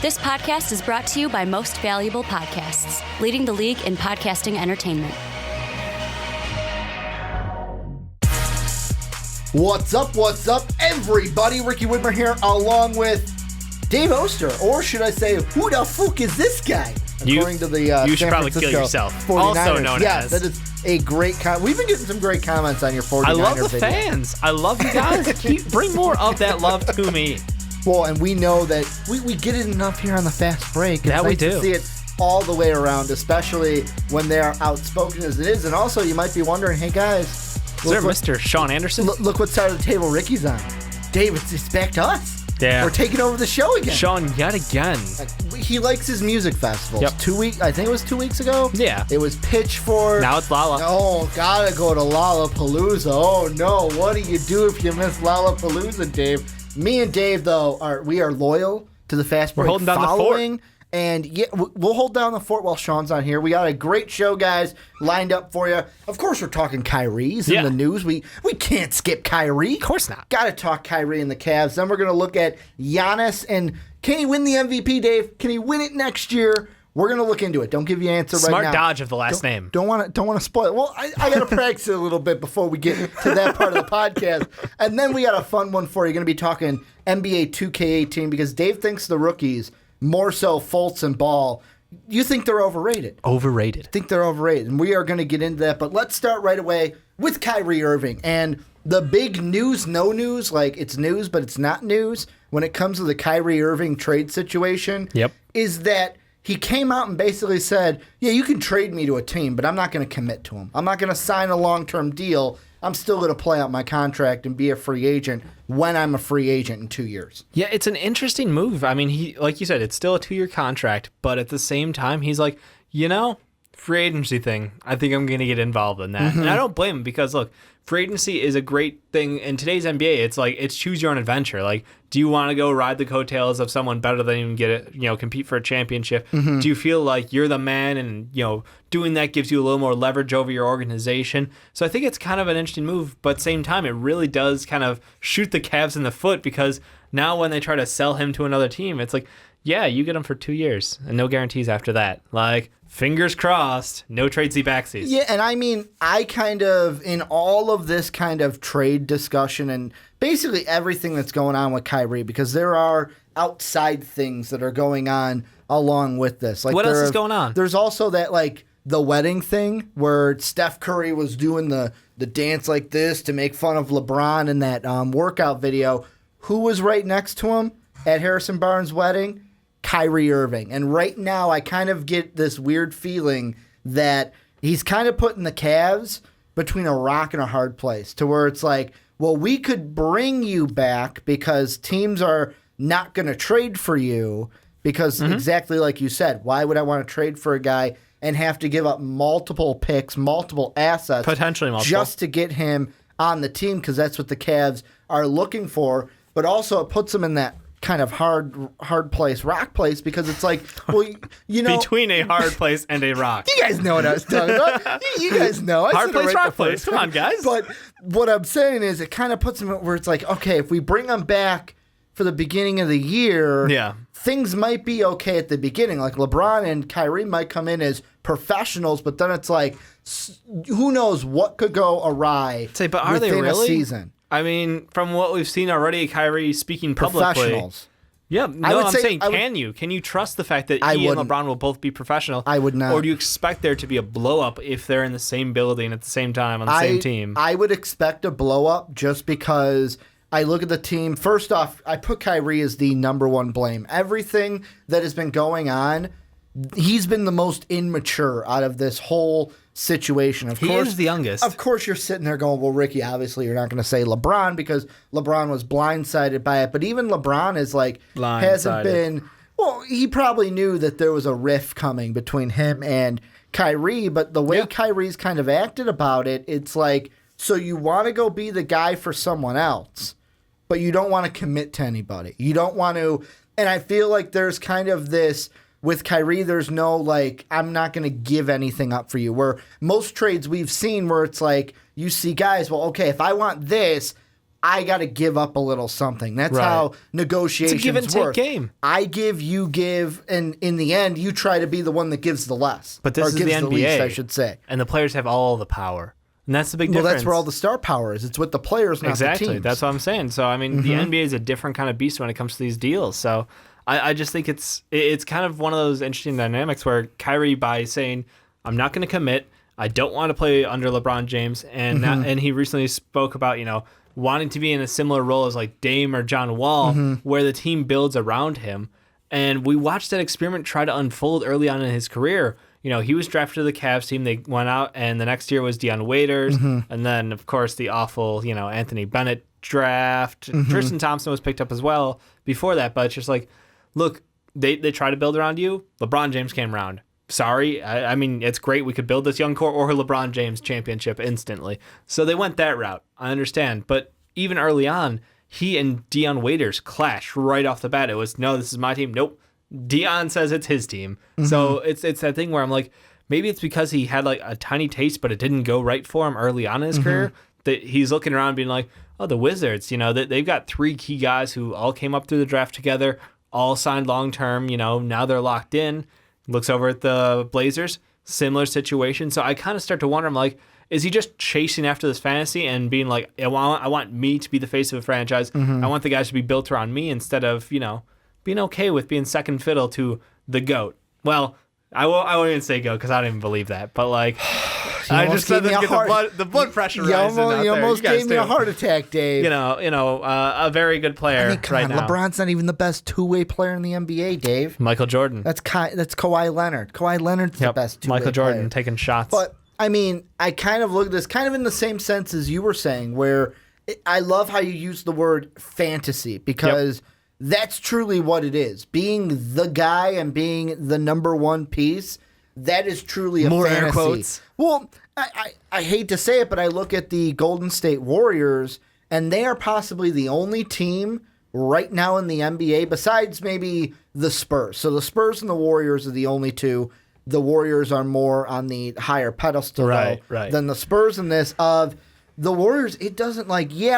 This podcast is brought to you by Most Valuable Podcasts, leading the league in podcasting entertainment. What's up, everybody? Ricky Widmer here, along with Dave Oster, or should I say, who the fuck is this guy? According to the you should San probably Francisco kill yourself. 49ers. Also known yes, as. that is a great comment. We've been getting some great comments on your 49ers I love the video. fans. I love you guys. Bring more of that love to me. Well, and we know that we get it enough here on the fast break. Yeah, we nice do. To see it all the way around, especially when they're outspoken as it is. And also, you might be wondering, hey guys, Is there Mr. Sean Anderson? Look what side of the table Ricky's on. Dave, it's back to us. Yeah. We're taking over the show again. Sean, yet again. He likes his music festivals. Yep. I think it was 2 weeks ago. Yeah. It was Pitchfork. Now it's Lala. Oh, gotta go to Lollapalooza. Oh no, what do you do if you miss Lollapalooza, Dave? Me and Dave, though, we are loyal to the fast break. We're holding down the fort. And yeah, we'll hold down the fort while Sean's not here. We got a great show, guys, lined up for you. Of course, we're talking Kyrie's in the news. We can't skip Kyrie. Of course not. Got to talk Kyrie and the Cavs. Then we're going to look at Giannis and can he win the MVP, Dave? Can he win it next year? We're going to look into it. Don't give you an answer right now. Smart dodge of the last name. Don't want to spoil it. Well, I got to practice it a little bit before we get to that part of the podcast. And then we got a fun one for you. Going to be talking NBA 2K18 because Dave thinks the rookies, more so Fultz and Ball, you think they're overrated. Overrated. I think they're overrated. And we are going to get into that. But let's start right away with Kyrie Irving. And the big news, no news, like it's news, but it's not news when it comes to the Kyrie Irving trade situation, is that he came out and basically said, yeah, you can trade me to a team, but I'm not going to commit to him. I'm not going to sign a long-term deal. I'm still going to play out my contract and be a free agent when I'm a free agent in 2 years. Yeah, it's an interesting move. I mean, he, like you said, it's still a 2-year contract, but at the same time, he's like, free agency thing, I think I'm going to get involved in that. And I don't blame him because, look, free agency is a great thing. In today's NBA, it's choose your own adventure. Like, do you want to go ride the coattails of someone better than you and get it, compete for a championship? Do you feel like you're the man and, doing that gives you a little more leverage over your organization? So I think it's kind of an interesting move, but at the same time, it really does kind of shoot the Cavs in the foot because now when they try to sell him to another team, it's like, yeah, you get him for 2 years and no guarantees after that. Like, fingers crossed, no tradesy backsies. Yeah, and I mean, I kind of, in all of this kind of trade discussion and basically everything that's going on with Kyrie, because there are outside things that are going on along with this. Like, what else is going on? There's also that, like, the wedding thing where Steph Curry was doing the dance like this to make fun of LeBron in that workout video. Who was right next to him at Harrison Barnes' wedding? Kyrie Irving. And right now I kind of get this weird feeling that he's kind of putting the Cavs between a rock and a hard place to where it's like, well, we could bring you back because teams are not going to trade for you because exactly like you said, why would I want to trade for a guy and have to give up multiple picks, multiple assets, potentially multiple, just to get him on the team because that's what the Cavs are looking for. But also it puts them in that kind of hard place, rock place, because it's like, well, between a hard place and a rock. You guys know what I was talking about. You guys know. Hard place, rock place. Come on, guys. But what I'm saying is it kind of puts them where it's like, okay, if we bring them back for the beginning of the year, things might be okay at the beginning. Like LeBron and Kyrie might come in as professionals, but then it's like, who knows what could go awry but are they within really? A season. I mean, from what we've seen already, Kyrie speaking publicly. Professionals. Yeah, no, I'm saying, can you trust the fact that he and LeBron will both be professional? I would not. Or do you expect there to be a blow-up if they're in the same building at the same time on the same team? I would expect a blow-up just because I look at the team. First off, I put Kyrie as the number one blame. Everything that has been going on, he's been the most immature out of this whole situation. Of course, is the youngest. Of course, you're sitting there going, well, Ricky, obviously you're not going to say LeBron because LeBron was blindsided by it. But even LeBron is like, hasn't been, well, he probably knew that there was a rift coming between him and Kyrie. But the way Kyrie's kind of acted about it, it's like, so you want to go be the guy for someone else, but you don't want to commit to anybody. You don't want to, and I feel like there's kind of this, with Kyrie, there's no, like, I'm not going to give anything up for you. Where most trades we've seen where it's like, you see guys, well, okay, if I want this, I got to give up a little something. That's how negotiations it's a give and take work. game. I give, you give, and in the end, you try to be the one that gives the less. But this is the NBA, least, I should say. And the players have all the power. And that's the big difference. Well, that's where all the star power is. It's with the players, not the teams. Exactly. That's what I'm saying. So, I mean, the NBA is a different kind of beast when it comes to these deals. So, I just think it's kind of one of those interesting dynamics where Kyrie, by saying, I'm not going to commit, I don't want to play under LeBron James, and and he recently spoke about, wanting to be in a similar role as like Dame or John Wall, where the team builds around him. And we watched that experiment try to unfold early on in his career. He was drafted to the Cavs team. They went out, and the next year was Deion Waiters. And then, of course, the awful, Anthony Bennett draft. Tristan Thompson was picked up as well before that. But it's just like, look, they try to build around you. LeBron James came around. Sorry. I mean, it's great. We could build this young core or LeBron James championship instantly. So they went that route. I understand. But even early on, he and Deion Waiters clashed right off the bat. It was, no, this is my team. Nope. Deion says it's his team. So it's that thing where I'm like, maybe it's because he had like a tiny taste, but it didn't go right for him early on in his career, that he's looking around being like, oh, the Wizards, they've got 3 key guys who all came up through the draft together, all signed long-term, now they're locked in. Looks over at the Blazers, similar situation. So I kind of start to wonder, I'm like, is he just chasing after this fantasy and being like, I want me to be the face of a franchise. I want the guys to be built around me instead of, being okay with being second fiddle to the GOAT. Well, I won't even say GOAT because I don't even believe that. But like, I just said that to get the blood pressure rising out there. You almost gave me a heart attack, Dave. A very good player. I mean, come on, now. LeBron's not even the best two-way player in the NBA, Dave. Michael Jordan. That's Kawhi Leonard. Kawhi Leonard's the best two-way Michael Jordan player. taking shots. But I mean, I kind of look at this kind of in the same sense as you were saying, where I love how you use the word fantasy because that's truly what it is. Being the guy and being the number one piece, that is truly a fantasy. Air quotes. Well, I hate to say it, but I look at the Golden State Warriors, and they are possibly the only team right now in the NBA, besides maybe the Spurs. So the Spurs and the Warriors are the only two. The Warriors are more on the higher pedestal than the Spurs in this of the Warriors. It doesn't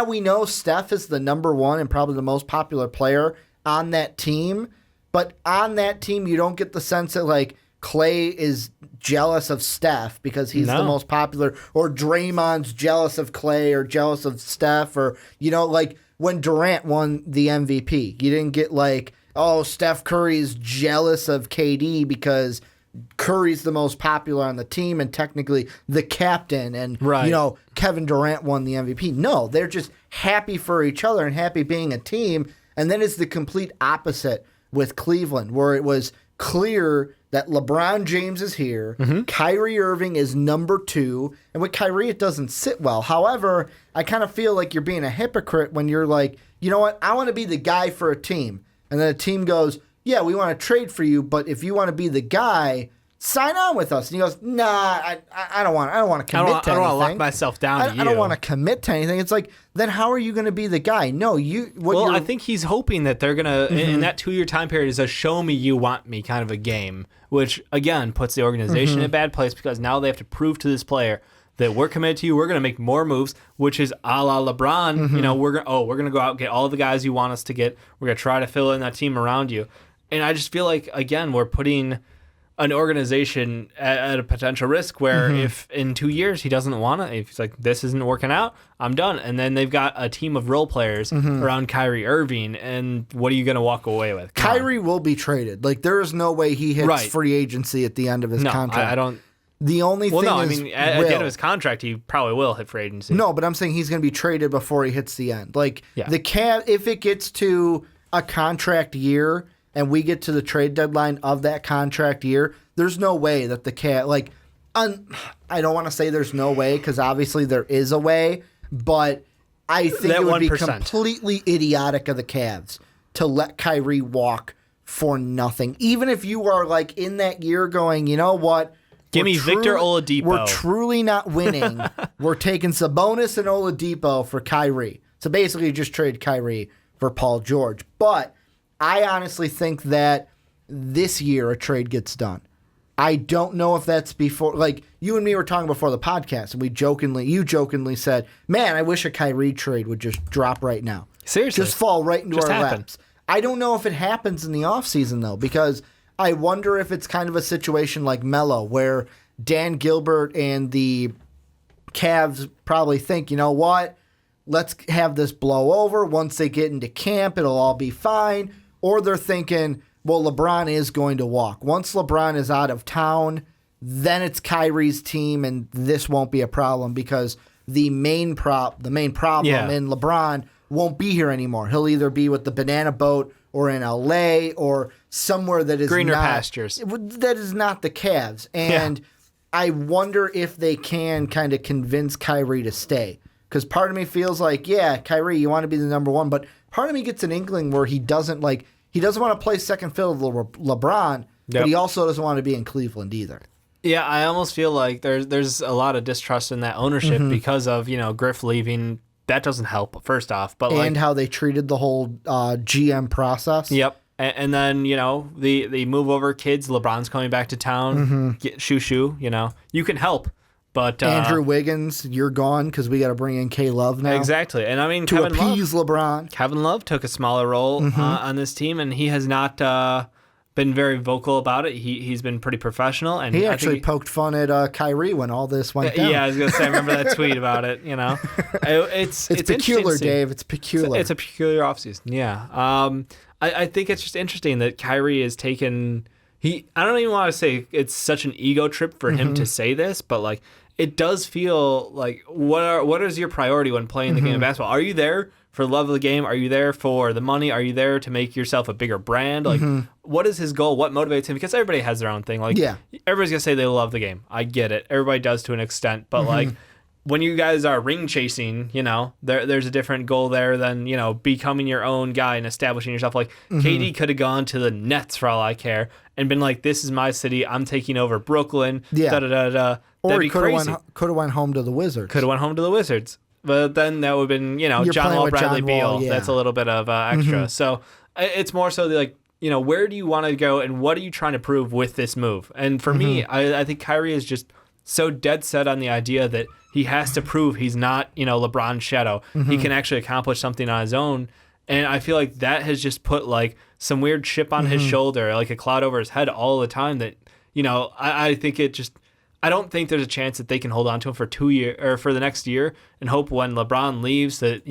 we know Steph is the number one and probably the most popular player on that team, but on that team you don't get the sense that Clay is jealous of Steph because he's the most popular, or Draymond's jealous of Clay or jealous of Steph, or when Durant won the MVP, you didn't get Steph Curry's jealous of KD because Curry's the most popular on the team and technically the captain, and Kevin Durant won the MVP. No, they're just happy for each other and happy being a team. And then it's the complete opposite with Cleveland, where it was clear that LeBron James is here, Kyrie Irving is number 2, and with Kyrie it doesn't sit well. However, I kind of feel like you're being a hypocrite when you're like, you know what, I want to be the guy for a team, and then a team goes, yeah, we want to trade for you, but if you want to be the guy, sign on with us. And he goes, nah, I don't want to commit to anything. I don't want to lock myself down to you. I don't want to commit to anything. It's like, then how are you going to be the guy? No, I think he's hoping that they're going to, in that 2-year time period, is a show me you want me kind of a game, which, again, puts the organization in a bad place because now they have to prove to this player that we're committed to you. We're going to make more moves, which is a la LeBron. We're going to go out and get all the guys you want us to get. We're going to try to fill in that team around you. And I just feel like, again, we're putting an organization at a potential risk where if in 2 years he doesn't want to, if he's like, this isn't working out, I'm done. And then they've got a team of role players around Kyrie Irving, and what are you going to walk away with? Kyrie will be traded. There is no way he hits free agency at the end of his contract. I don't. The only thing at the end of his contract, he probably will hit free agency. No, but I'm saying he's going to be traded before he hits the end. The Cavs, if it gets to a contract year, and we get to the trade deadline of that contract year, there's no way that the Cavs, I don't want to say there's no way, because obviously there is a way, but I think it would 1%. Be completely idiotic of the Cavs to let Kyrie walk for nothing. Even if you are in that year going, you know what? Give me Victor Oladipo. We're truly not winning. We're taking Sabonis and Oladipo for Kyrie. So basically just trade Kyrie for Paul George. But I honestly think that this year a trade gets done. I don't know if that's before, like you and me were talking before the podcast, and you jokingly said, man, I wish a Kyrie trade would just drop right now. Seriously. Just fall right into our laps. I don't know if it happens in the offseason, though, because I wonder if it's kind of a situation like Melo, where Dan Gilbert and the Cavs probably think, you know what, let's have this blow over. Once they get into camp, it'll all be fine. Or they're thinking, well, LeBron is going to walk. Once LeBron is out of town, then it's Kyrie's team, and this won't be a problem because the main problem in LeBron won't be here anymore. He'll either be with the banana boat or in LA or somewhere that is greener not, pastures. That is not the Cavs. And I wonder if they can kind of convince Kyrie to stay. Because part of me feels like, yeah, Kyrie, you want to be the number one, but part of me gets an inkling where he doesn't want to play second fiddle to LeBron, but he also doesn't want to be in Cleveland either. Yeah, I almost feel like there's a lot of distrust in that ownership because of, Griff leaving. That doesn't help, first off. But how they treated the whole GM process. Yep. And then, the move over kids, LeBron's coming back to town, shoo, you can help. But Andrew Wiggins, you're gone because we got to bring in K-Love now. Exactly. And I mean, to appease LeBron. Kevin Love took a smaller role on this team, and he has not been very vocal about it. He's been pretty professional. And he actually poked fun at Kyrie when all this went down. Yeah, I was going to say, I remember that tweet about it, It's peculiar, Dave. It's peculiar. It's a peculiar offseason, yeah. I think it's just interesting that Kyrie has taken... I don't even want to say it's such an ego trip for him to say this, but it does feel like what is your priority when playing the game of basketball? Are you there for the love of the game? Are you there for the money? Are you there to make yourself a bigger brand? What is his goal? What motivates him? Because everybody has their own thing. Everybody's gonna say they love the game. I get it. Everybody does to an extent, but when you guys are ring chasing, there's a different goal there than, becoming your own guy and establishing yourself. KD could have gone to the Nets for all I care and been like, this is my city. I'm taking over Brooklyn. Yeah. Da-da-da-da. Or he could have went home to the Wizards. Could have went home to the Wizards. But then that would have been, John Wall, Bradley Beal. That's a little bit of extra. So it's more so where do you want to go and what are you trying to prove with this move? And for me, I think Kyrie is just so dead set on the idea that he has to prove he's not, LeBron's shadow. He can actually accomplish something on his own. And I feel like that has just put some weird chip on his shoulder, like a cloud over his head all the time that, I think I don't think there's a chance that they can hold on to him for 2 years or for the next year and hope when LeBron leaves that,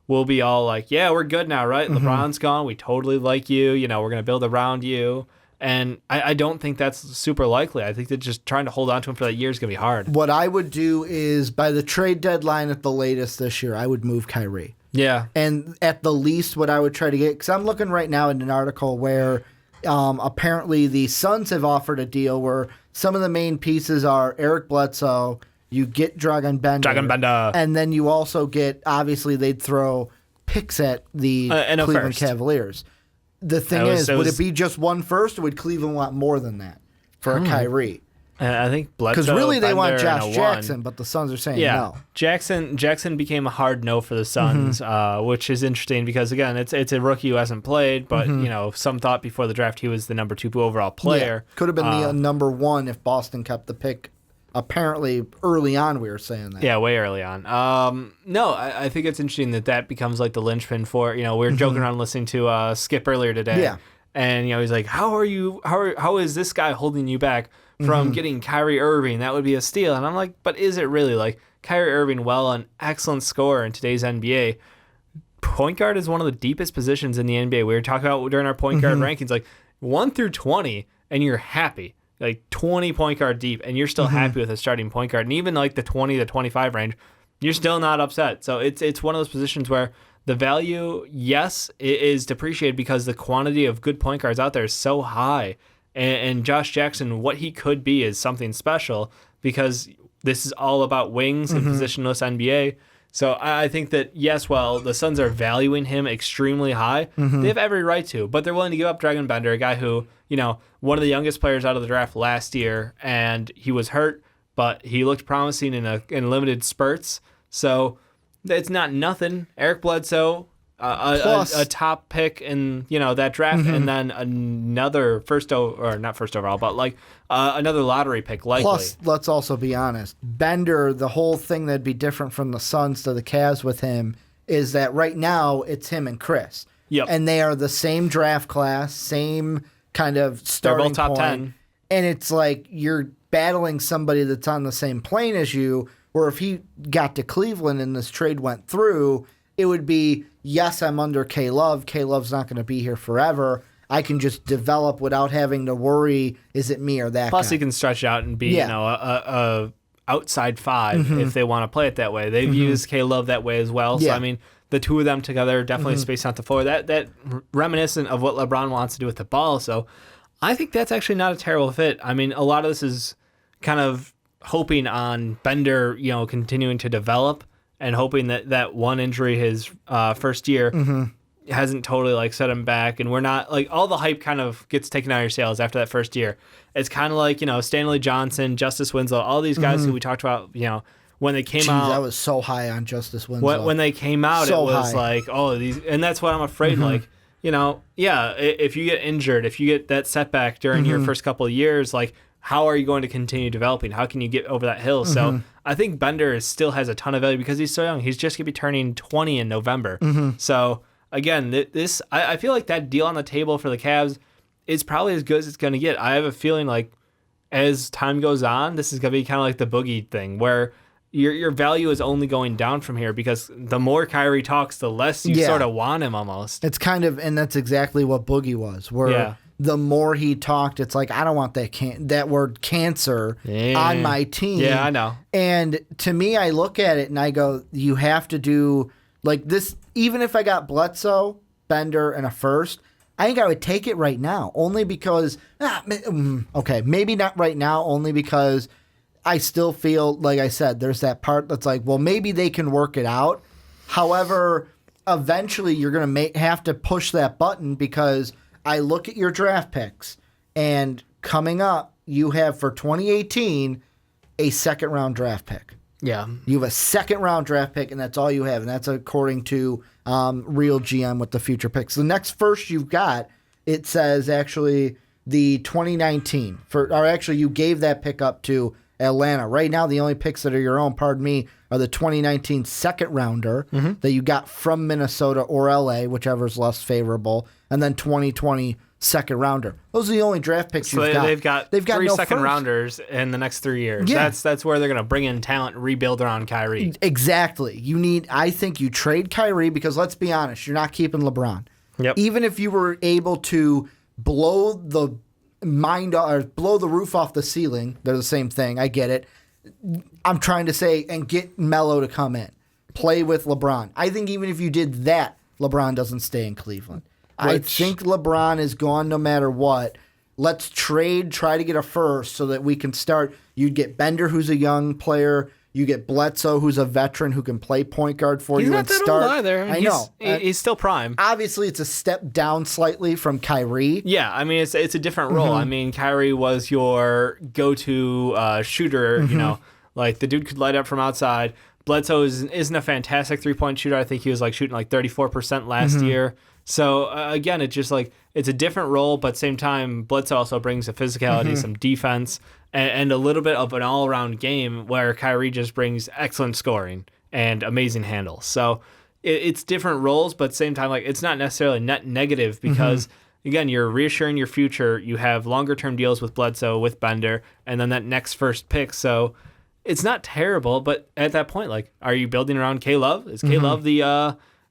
we'll be all like, yeah, we're good now, right? LeBron's gone. We totally like you. We're going to build around you. And I don't think that's super likely. I think that just trying to hold on to him for that year is going to be hard. What I would do is by the trade deadline at the latest this year, I would move Kyrie. Yeah. And at the least what I would try to get, because I'm looking right now at an article where apparently the Suns have offered a deal where some of the main pieces are Eric Bledsoe, you get Dragan Bender. And then you also get, obviously they'd throw picks at the Cleveland Cavaliers. The thing is, would it be just one first, or would Cleveland want more than that for a Kyrie? I think Bledsoe. Because really they want Bender, Josh Jackson, but the Suns are saying no. Jackson became a hard no for the Suns, which is interesting because again, it's a rookie who hasn't played, but some thought before the draft he was the number 2 overall player. Yeah. Could have been the number 1 if Boston kept the pick. Apparently, early on, we were saying that. Yeah, way early on. No, I think it's interesting that becomes like the linchpin for, we were joking around listening to Skip earlier today. Yeah. And, he's like, how is this guy holding you back from getting Kyrie Irving? That would be a steal. And I'm like, but is it really? Kyrie Irving, an excellent scorer in today's NBA. Point guard is one of the deepest positions in the NBA. We were talking about during our point guard rankings, 1 through 20, and you're happy. 20 point guard deep, and you're still happy with a starting point guard. And even the 20 to 25 range, you're still not upset. So it's one of those positions where the value, yes, it is depreciated because the quantity of good point guards out there is so high. And Josh Jackson, what he could be is something special because this is all about wings and positionless NBA. So I think that, yes, while the Suns are valuing him extremely high, they have every right to. But they're willing to give up Dragan Bender, a guy who, one of the youngest players out of the draft last year, and he was hurt, but he looked promising in limited spurts. So it's not nothing. Eric Bledsoe, a top pick in that draft, and then another not first overall, but like another lottery pick likely. Plus, let's also be honest, Bender, the whole thing that'd be different from the Suns to the Cavs with him is that right now it's him and Chris. Yep. And they are the same draft class, same kind of starting They're both top point. 10. And it's like you're battling somebody that's on the same plane as you, where if he got to Cleveland and this trade went through, it would be, yes, I'm under K-Love. K-Love's not going to be here forever. I can just develop without having to worry, is it me or that Plus, guy? he can stretch out and be, a outside five if they want to play it that way. They've used K-Love that way as well. So, I mean, the two of them together definitely spacing out the floor. That reminiscent of what LeBron wants to do with the ball. So, I think that's actually not a terrible fit. I mean, a lot of this is kind of hoping on Bender, continuing to develop and hoping that one injury his first year hasn't totally like set him back, and we're not like all the hype kind of gets taken out of your sails after that first year. It's kind of like Stanley Johnson, Justice Winslow, all these guys who we talked about. When they came out, I was so high on Justice Winslow. When they came out, so it was high. like these, and that's what I'm afraid. Like if you get injured, if you get that setback during your first couple of years, like how are you going to continue developing? How can you get over that hill? So I think Bender still has a ton of value because he's so young. He's just going to be turning 20 in November. So, again, I feel like that deal on the table for the Cavs is probably as good as it's going to get. I have a feeling like as time goes on, this is going to be kind of like the Boogie thing where your value is only going down from here because the more Kyrie talks, the less you sort of want him almost. It's kind of, and that's exactly what Boogie was, where the more he talked, it's like, I don't want that word cancer on my team. Yeah, I know. And to me, I look at it and I go, you have to do like this. Even if I got Bledsoe, Bender, and a first, I think I would take it right now, only because, maybe not right now, only because I still feel, like I said, there's that part that's like, well, maybe they can work it out. However, eventually you're going to have to push that button because I look at your draft picks, and coming up, you have for 2018 a second-round draft pick. Yeah. You have a second-round draft pick, and that's all you have, and that's according to Real GM with the future picks. The next first you've got, it says actually the 2019. You gave that pick up to Atlanta. Right now, the only picks that are your own, are the 2019 second-rounder that you got from Minnesota or LA, whichever's less favorable, and then 2020 second-rounder. Those are the only draft picks you've got. They've got 3 no second-rounders in the next 3 years. Yeah. That's where they're going to bring in talent and rebuild around Kyrie. Exactly. I think you trade Kyrie because, let's be honest, you're not keeping LeBron. Yep. Even if you were able to blow the roof off the ceiling, they're the same thing. I get it. I'm trying to say, and get Melo to come in, play with LeBron. I think even if you did that, LeBron doesn't stay in Cleveland. I think LeBron is gone no matter what. Let's try to get a first so that we can start. You'd get Bender, who's a young player. You get Bledsoe, who's a veteran who can play point guard for you and start. He's not that old either. I know. He's still prime. Obviously, it's a step down slightly from Kyrie. Yeah, I mean, it's a different role. I mean, Kyrie was your go-to shooter, like the dude could light up from outside. Bledsoe isn't a fantastic three-point shooter. I think he was like shooting like 34% last year. So, again, it's just like it's a different role, but at the same time, Bledsoe also brings a physicality, some defense, and a little bit of an all-around game where Kyrie just brings excellent scoring and amazing handles. So it's different roles, but at the same time, like it's not necessarily net negative because, again, you're reassuring your future. You have longer-term deals with Bledsoe, with Bender, and then that next first pick. So it's not terrible, but at that point, like, are you building around K-Love? Is K-Love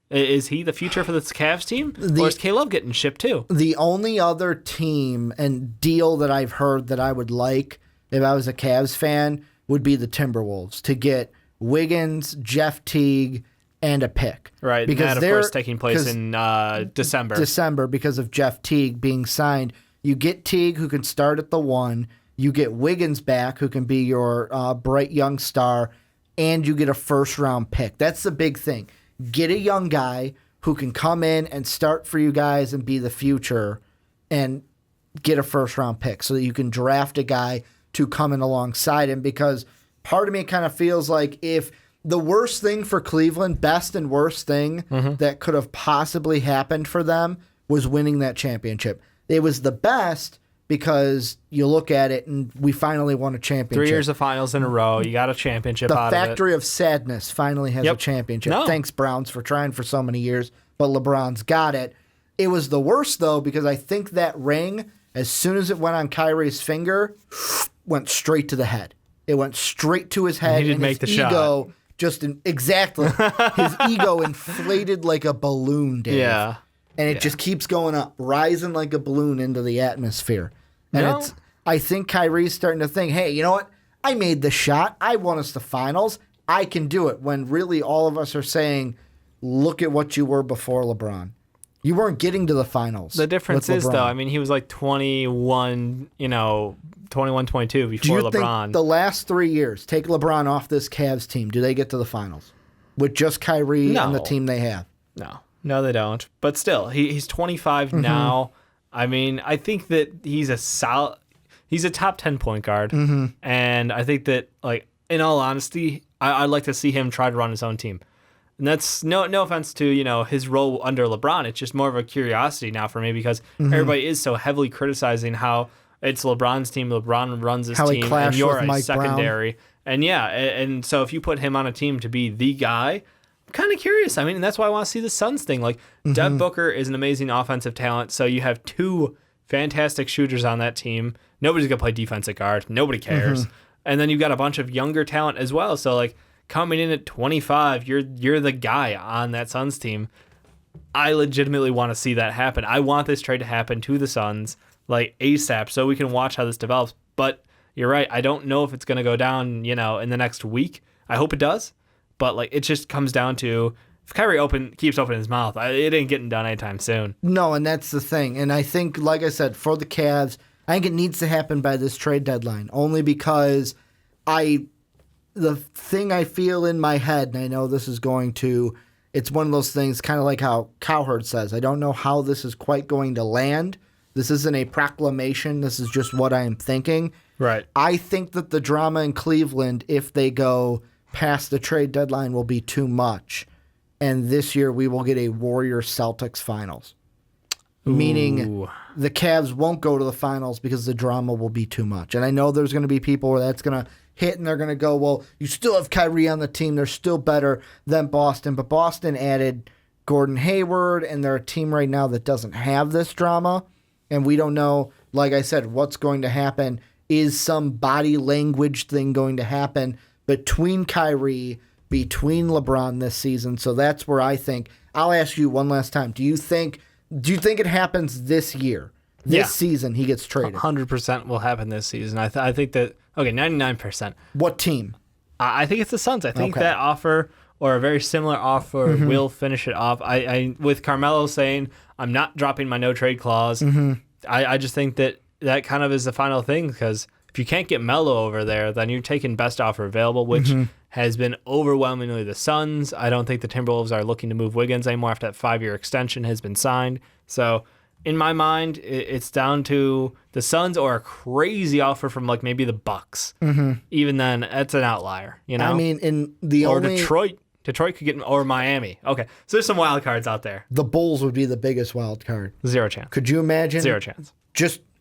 is he the future for this Cavs team? Or is K-Love getting shipped too? The only other team and deal that I've heard that I would like if I was a Cavs fan would be the Timberwolves to get Wiggins, Jeff Teague, and a pick. Right, because that, of course, taking place in December. December, because of Jeff Teague being signed. You get Teague, who can start at the 1. You get Wiggins back, who can be your bright young star, and you get a first-round pick. That's the big thing. Get a young guy who can come in and start for you guys and be the future and get a first-round pick so that you can draft a guy to come in alongside him, because part of me kind of feels like if the worst thing for Cleveland, best and worst thing that could have possibly happened for them was winning that championship. It was the best because you look at it and we finally won a championship. 3 years of finals in a row. You got a championship The out of it. factory of sadness finally has a championship. No. Thanks, Browns, for trying for so many years, but LeBron's got it. It was the worst, though, because I think that ring, as soon as it went on Kyrie's finger, went straight to the head. It went straight to his head. He didn't make the shot. Exactly. His ego inflated like a balloon, Dave. Yeah. And it just keeps going up, rising like a balloon into the atmosphere. And I think Kyrie's starting to think, hey, you know what? I made the shot. I won us the finals. I can do it. When really all of us are saying, look at what you were before LeBron. You weren't getting to the finals. The difference is, though, I mean, he was like 21, 22 before LeBron. Do you think the last 3 years, take LeBron off this Cavs team, do they get to the finals? With just Kyrie and the team they have? No, they don't. But still, he's 25 now. I mean, I think that he's a top 10 point guard. And I think that, like, in all honesty, I'd like to see him try to run his own team. And that's no offense to, his role under LeBron. It's just more of a curiosity now for me because everybody is so heavily criticizing how it's LeBron's team, LeBron runs his team, and you're a secondary. Brown. And so if you put him on a team to be the guy, I'm kind of curious. I mean, and that's why I want to see the Suns thing. Like, Devin Booker is an amazing offensive talent, so you have two fantastic shooters on that team. Nobody's going to play defensive guard. Nobody cares. And then you've got a bunch of younger talent as well. So, like, coming in at 25, you're the guy on that Suns team. I legitimately want to see that happen. I want this trade to happen to the Suns, like, ASAP, so we can watch how this develops. But you're right. I don't know if it's going to go down, in the next week. I hope it does. But, like, it just comes down to if Kyrie keeps opening his mouth, it ain't getting done anytime soon. No, and that's the thing. And I think, like I said, for the Cavs, I think it needs to happen by this trade deadline, only because the thing I feel in my head, and I know this is it's one of those things, kind of like how Cowherd says, I don't know how this is quite going to land. This isn't a proclamation. This is just what I am thinking. Right. I think that the drama in Cleveland, if they go past the trade deadline, will be too much. And this year we will get a Warriors-Celtics finals. Meaning the Cavs won't go to the finals because the drama will be too much. And I know there's going to be people where that's going to hit and they're going to go, well, you still have Kyrie on the team. They're still better than Boston. But Boston added Gordon Hayward, and they're a team right now that doesn't have this drama. And we don't know, like I said, what's going to happen. Is some body language thing going to happen between Kyrie, between LeBron this season? So that's where I think. I'll ask you one last time. Do you think it happens this year? This season he gets traded? 100% will happen this season. I think that, 99%. What team? I think it's the Suns. I think that offer or a very similar offer will finish it off. I with Carmelo saying, I'm not dropping my no trade clause, I just think that kind of is the final thing, because if you can't get Melo over there, then you're taking best offer available, which has been overwhelmingly the Suns. I don't think the Timberwolves are looking to move Wiggins anymore after that 5-year extension has been signed. So in my mind, it's down to the Suns or a crazy offer from like maybe the Bucks. Even then, that's an outlier. I mean, Detroit. Detroit could get, or Miami. Okay, so there's some wild cards out there. The Bulls would be the biggest wild card. 0 chance. Could you imagine? 0 chance.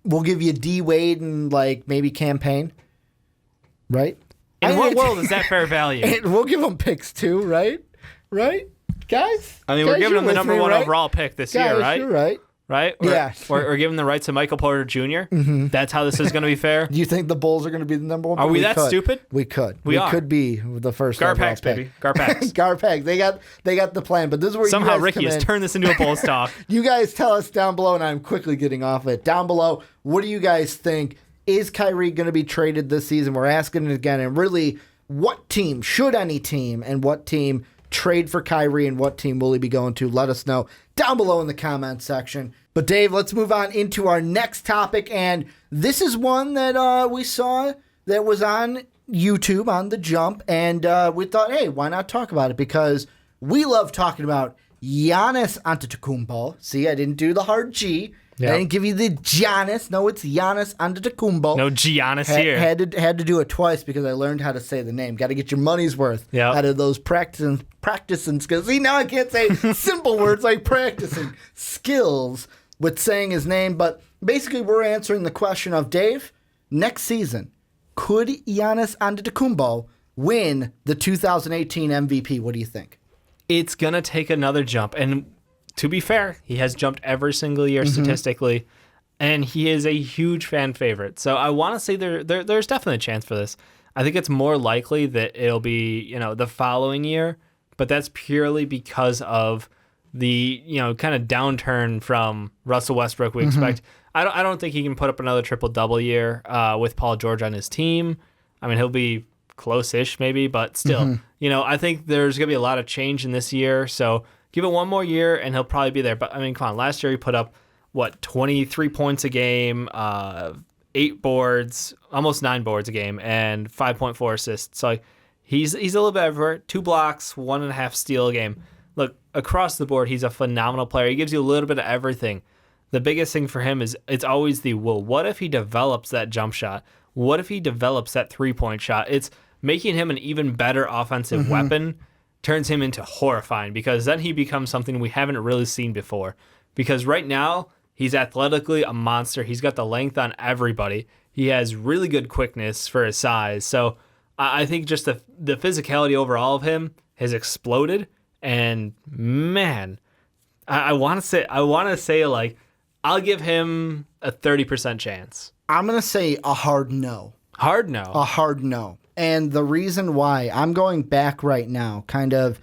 We'll give you D Wade and like maybe campaign, right? In what world is that fair value? And we'll give them picks too, right? Right, guys. I mean, we're giving them the number one overall pick this year, right? You're right. Right? Or giving the rights to Michael Porter Jr. That's how this is going to be fair. Do you think the Bulls are going to be the number one? Are we that stupid? We could. We could be the first. Garpax, baby. Garpax. Garpax. They got the plan, but this is where somehow you guys Ricky has turned this into a Bulls talk. You guys tell us down below, and I'm quickly getting off it. Down below, what do you guys think? Is Kyrie going to be traded this season? We're asking it again, and really, what team, should any team, and what team trade for Kyrie, and what team will he be going to? Let us know down below in the comments section. But Dave, let's move on into our next topic, and this is one that we saw that was on YouTube on The Jump, and we thought, hey, why not talk about it? Because we love talking about Giannis Antetokounmpo. See, I didn't do the hard G. Yep. I didn't give you the Giannis. No, it's Giannis Antetokounmpo. No Giannis here. Had to do it twice because I learned how to say the name. Got to get your money's worth out of those practicing skills. See, now I can't say simple words like practicing skills with saying his name. But basically, we're answering the question of, Dave, next season, could Giannis Antetokounmpo win the 2018 MVP? What do you think? It's going to take another jump. And to be fair, he has jumped every single year statistically, and he is a huge fan favorite. So I want to say there's definitely a chance for this. I think it's more likely that it'll be, the following year, but that's purely because of the, kind of downturn from Russell Westbrook we expect. I don't think he can put up another triple-double year with Paul George on his team. I mean, he'll be close-ish maybe, but still, I think there's going to be a lot of change in this year, so give it one more year, and he'll probably be there. But, I mean, come on. Last year he put up, 23 points a game, 8 boards, almost 9 boards a game, and 5.4 assists. So he's a little bit everywhere. 2 blocks, 1.5 steal a game. Look, across the board, he's a phenomenal player. He gives you a little bit of everything. The biggest thing for him is it's always what if he develops that jump shot? What if he develops that three-point shot? It's making him an even better offensive weapon. Turns him into horrifying because then he becomes something we haven't really seen before. Because right now, he's athletically a monster. He's got the length on everybody. He has really good quickness for his size. So I think just the physicality overall of him has exploded. And man, I want to say like I'll give him a 30% chance. I'm gonna say a hard no. Hard no. A hard no. And the reason why, I'm going back right now, kind of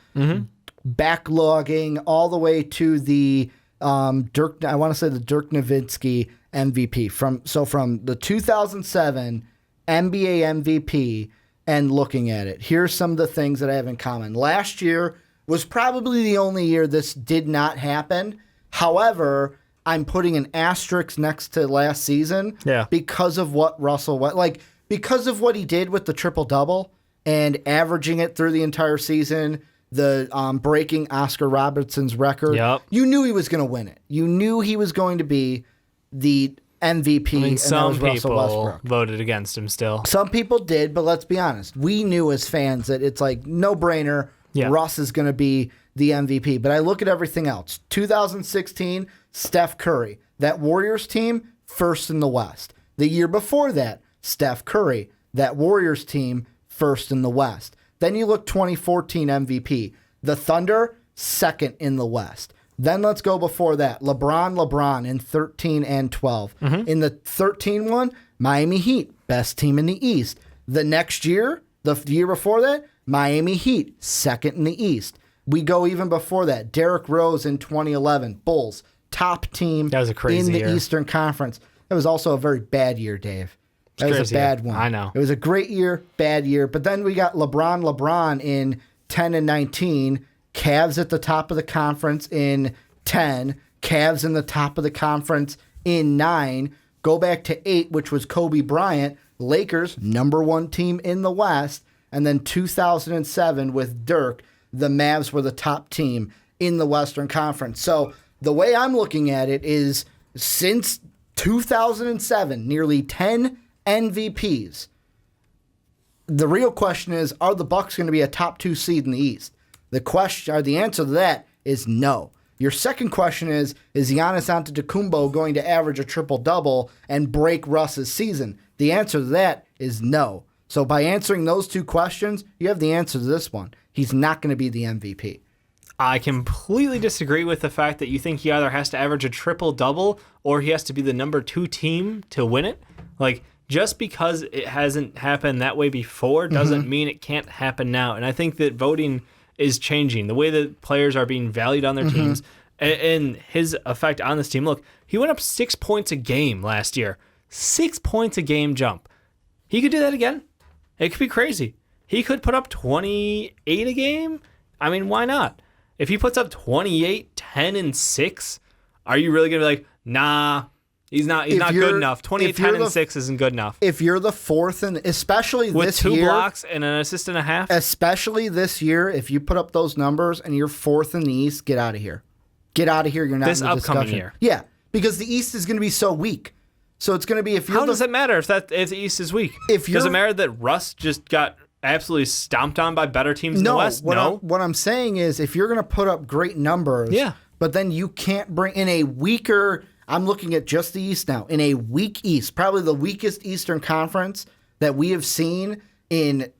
backlogging all the way to the Dirk Nowitzki MVP. From the 2007 NBA MVP and looking at it, here's some of the things that I have in common. Last year was probably the only year this did not happen. However, I'm putting an asterisk next to last season because of what because of what he did with the triple-double and averaging it through the entire season, the breaking Oscar Robertson's record. Yep. You knew he was going to win it. You knew he was going to be the MVP. I mean, and some that was Russell people Westbrook. voted against him still. Some people did, but let's be honest. We knew as fans that it's like no-brainer. Yeah. Russ is going to be the MVP. But I look at everything else. 2016, Steph Curry. That Warriors team, first in the West. The year before that, Steph Curry. That Warriors team, first in the West. Then you look 2014 MVP. The Thunder, second in the West. Then let's go before that. LeBron in 13 and 12. In the 13 one, Miami Heat, best team in the East. The next year, the year before that, Miami Heat, second in the East. We go even before that. Derrick Rose in 2011, Bulls, top team That was a crazy in the year. Eastern Conference. That was also a very bad year, Dave. That was crazy a bad year. one. I know. It was a great year, bad year. But then we got LeBron in 10 and 19, Cavs at the top of the conference in 10, Cavs in the top of the conference in 9, go back to 8, which was Kobe Bryant, Lakers, number 1 team in the West, and then 2007 with Dirk, the Mavs were the top team in the Western Conference. So the way I'm looking at it is since 2007, nearly 10 MVPs. The real question is, are the Bucks going to be a top 2 seed in the East? The answer to that is no. Your second question is Giannis Antetokounmpo going to average a triple-double and break Russ's season? The answer to that is no. So by answering those 2 questions, you have the answer to this one. He's not going to be the MVP. I completely disagree with the fact that you think he either has to average a triple-double or he has to be the number 2 team to win it. Like, just because it hasn't happened that way before doesn't mean it can't happen now. And I think that voting is changing. The way that players are being valued on their teams and his effect on this team. Look, he went up 6 points a game last year. 6 points a game jump. He could do that again. It could be crazy. He could put up 28 a game. I mean, why not? If he puts up 28, 10, and 6, are you really going to be like, nah, He's not good enough. 28, 10, and 6 isn't good enough. If you're the fourth, and especially with this year, 2 blocks and an assist and a half, especially this year, if you put up those numbers and you're fourth in the East, get out of here. Get out of here. You're not this in the upcoming discussion. year. Yeah, because the East is going to be so weak. So it's going to be if you're. How does it matter if the East is weak? Does it matter that Russ just got absolutely stomped on by better teams in the West? What I'm saying is if you're going to put up great numbers, but then you can't bring in a weaker. I'm looking at just the East now. In a weak East, probably the weakest Eastern Conference that we have seen in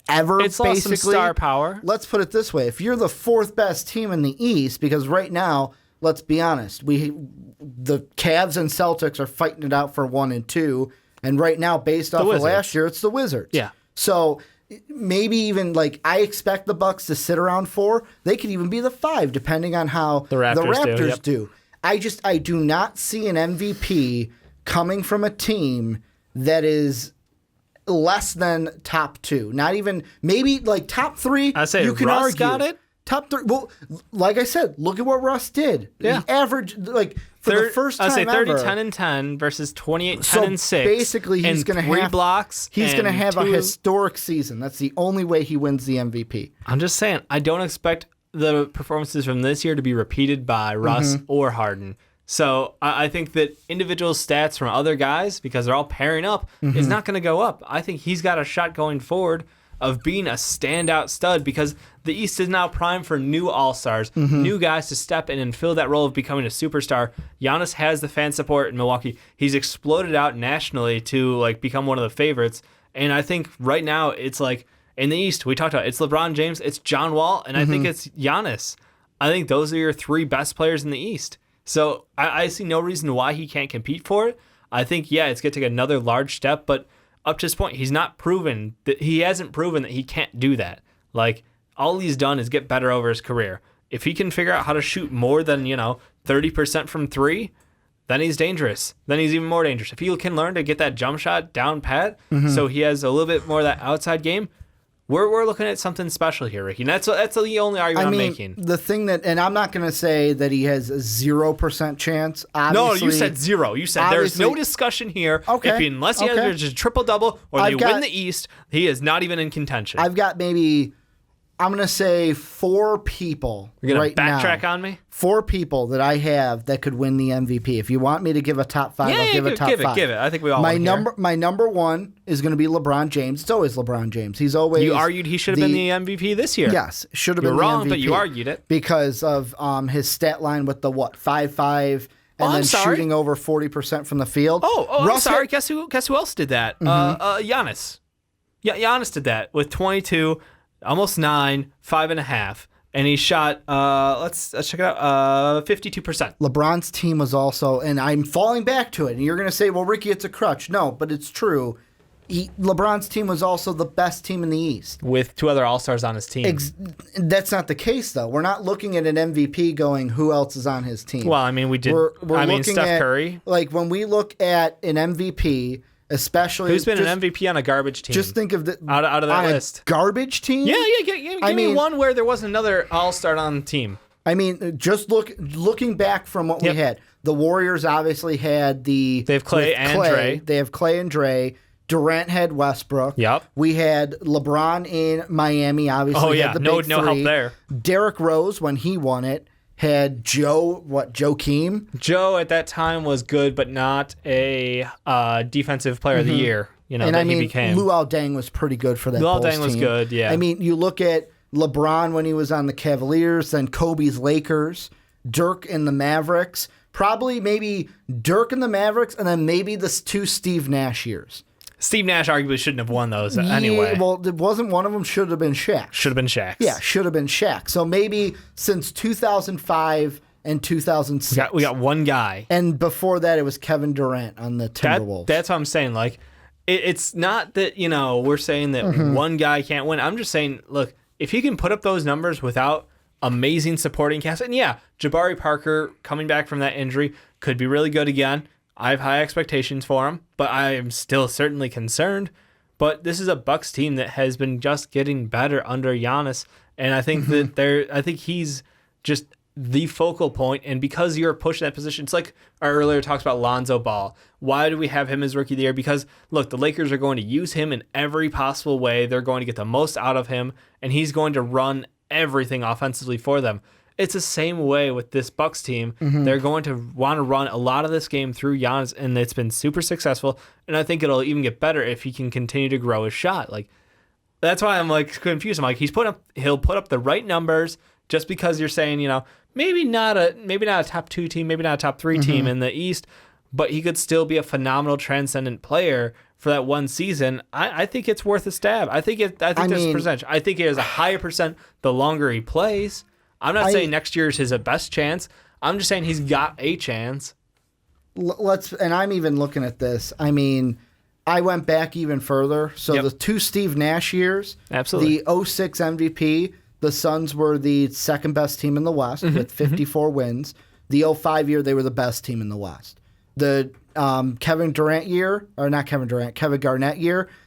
ever, it's basically. Lost some star power. Let's put it this way. If you're the 4th best team in the East, because right now, let's be honest, the Cavs and Celtics are fighting it out for 1 and 2, and right now, based off of last year, it's the Wizards. Yeah. So maybe even I expect the Bucks to sit around 4. They could even be the 5, depending on how the Raptors do. I do not see an MVP coming from a team that is less than top 2. Not even maybe top 3. I say you can Russ argue. Got it. Top 3. Well, like I said, look at what Russ did. Yeah. He averaged for the first time I say 30, ever. 10, and 10 versus 28, 10, and 6. Basically, he's going to have 3 blocks. He's going to have 2. a historic season. That's the only way he wins the MVP. I'm just saying, I don't expect the performances from this year to be repeated by Russ or Harden. So I think that individual stats from other guys, because they're all pairing up, is not going to go up. I think he's got a shot going forward of being a standout stud because the East is now primed for new all-stars, new guys to step in and fill that role of becoming a superstar. Giannis has the fan support in Milwaukee. He's exploded out nationally to become one of the favorites. And I think right now it's in the East, we talked about it's LeBron James, it's John Wall, and I think it's Giannis. I think those are your 3 best players in the East. So I see no reason why he can't compete for it. I think, it's going to take another large step, but up to this point, he hasn't proven that he can't do that. All he's done is get better over his career. If he can figure out how to shoot more than, 30% from 3, then he's dangerous. Then he's even more dangerous. If he can learn to get that jump shot down pat, so he has a little bit more of that outside game, we're looking at something special here, Ricky. And that's the only argument I'm making. The thing and I'm not going to say that he has a 0% chance. Obviously, no, you said 0. You said there's no discussion here. Okay. Unless he has just a triple-double or they win the East, he is not even in contention. I've got I'm going to say 4 people You're right now. You're going to backtrack on me? 4 people that I have that could win the MVP. If you want me to give a top 5, I'll give a top 5. Give it. I think we all My number 1 is going to be LeBron James. It's always LeBron James. He's always. You argued he should have been the MVP this year. Yes, should have been the MVP. You're wrong, but you argued it. Because of his stat line with the 5-5 and then shooting over 40% from the field. I'm sorry. Guess who else did that? Giannis. Yeah, Giannis did that with 22, almost 9, 5.5. And he shot, let's check it out, 52%. LeBron's team was also, and I'm falling back to it, and you're going to say, well, Ricky, it's a crutch. No, but it's true. LeBron's team was also the best team in the East. With 2 other All-Stars on his team. That's not the case, though. We're not looking at an MVP going, who else is on his team? Well, we did. Steph Curry. When we look at an MVP, especially who's been an MVP on a garbage team? Just think of out of that list. Garbage team? Yeah. Give me one where there wasn't another All-Star on the team. Just looking back from what we had. The Warriors obviously had They have Clay and Dre. They have Clay and Dre. Durant had Westbrook. Yep. We had LeBron in Miami. Obviously, had the big 3. No help there. Derrick Rose, when he won it, had Joakim. Joe at that time was good, but not a defensive player of the year. He became. Luol Deng was pretty good for that. Luol Bulls Deng was team. good. Yeah. You look at LeBron when he was on the Cavaliers, then Kobe's Lakers, Dirk in the Mavericks. Probably maybe Dirk in the Mavericks, and then maybe the 2 Steve Nash years. Steve Nash arguably shouldn't have won those anyway. Well, it wasn't one of them. Should have been Shaq. Should have been Shaq. Yeah, should have been Shaq. So maybe since 2005 and 2006. We got one guy. And before that, it was Kevin Durant on the Timberwolves. That's what I'm saying. It's not that, we're saying that one guy can't win. I'm just saying, look, if he can put up those numbers without amazing supporting cast, and Jabari Parker coming back from that injury could be really good again. I have high expectations for him, but I am still certainly concerned. But this is a Bucks team that has been just getting better under Giannis, and I think that I think he's just the focal point, and because you're pushing that position, it's like our earlier talks about Lonzo Ball. Why do we have him as rookie of the year? Because look, the Lakers are going to use him in every possible way. They're going to get the most out of him, and he's going to run everything offensively for them. It's the same way with this Bucks team. They're going to want to run a lot of this game through Giannis, and it's been super successful. And I think it'll even get better if he can continue to grow his shot. Like, that's why I'm like confused. I'm like, he'll put up the right numbers just because you're saying, maybe not a top 2 team, maybe not a top 3 team in the East, but he could still be a phenomenal transcendent player for that one season. I think it's worth a stab. I think there's a percentage. I think he has a higher percent the longer he plays. I'm not saying next year is his best chance. I'm just saying he's got a chance. And I'm even looking at this. I mean, I went back even further. So the 2 Steve Nash years, absolutely, the 06 MVP, the Suns were the second best team in the West with 54 wins. The 05 year, they were the best team in the West. The Kevin Garnett year,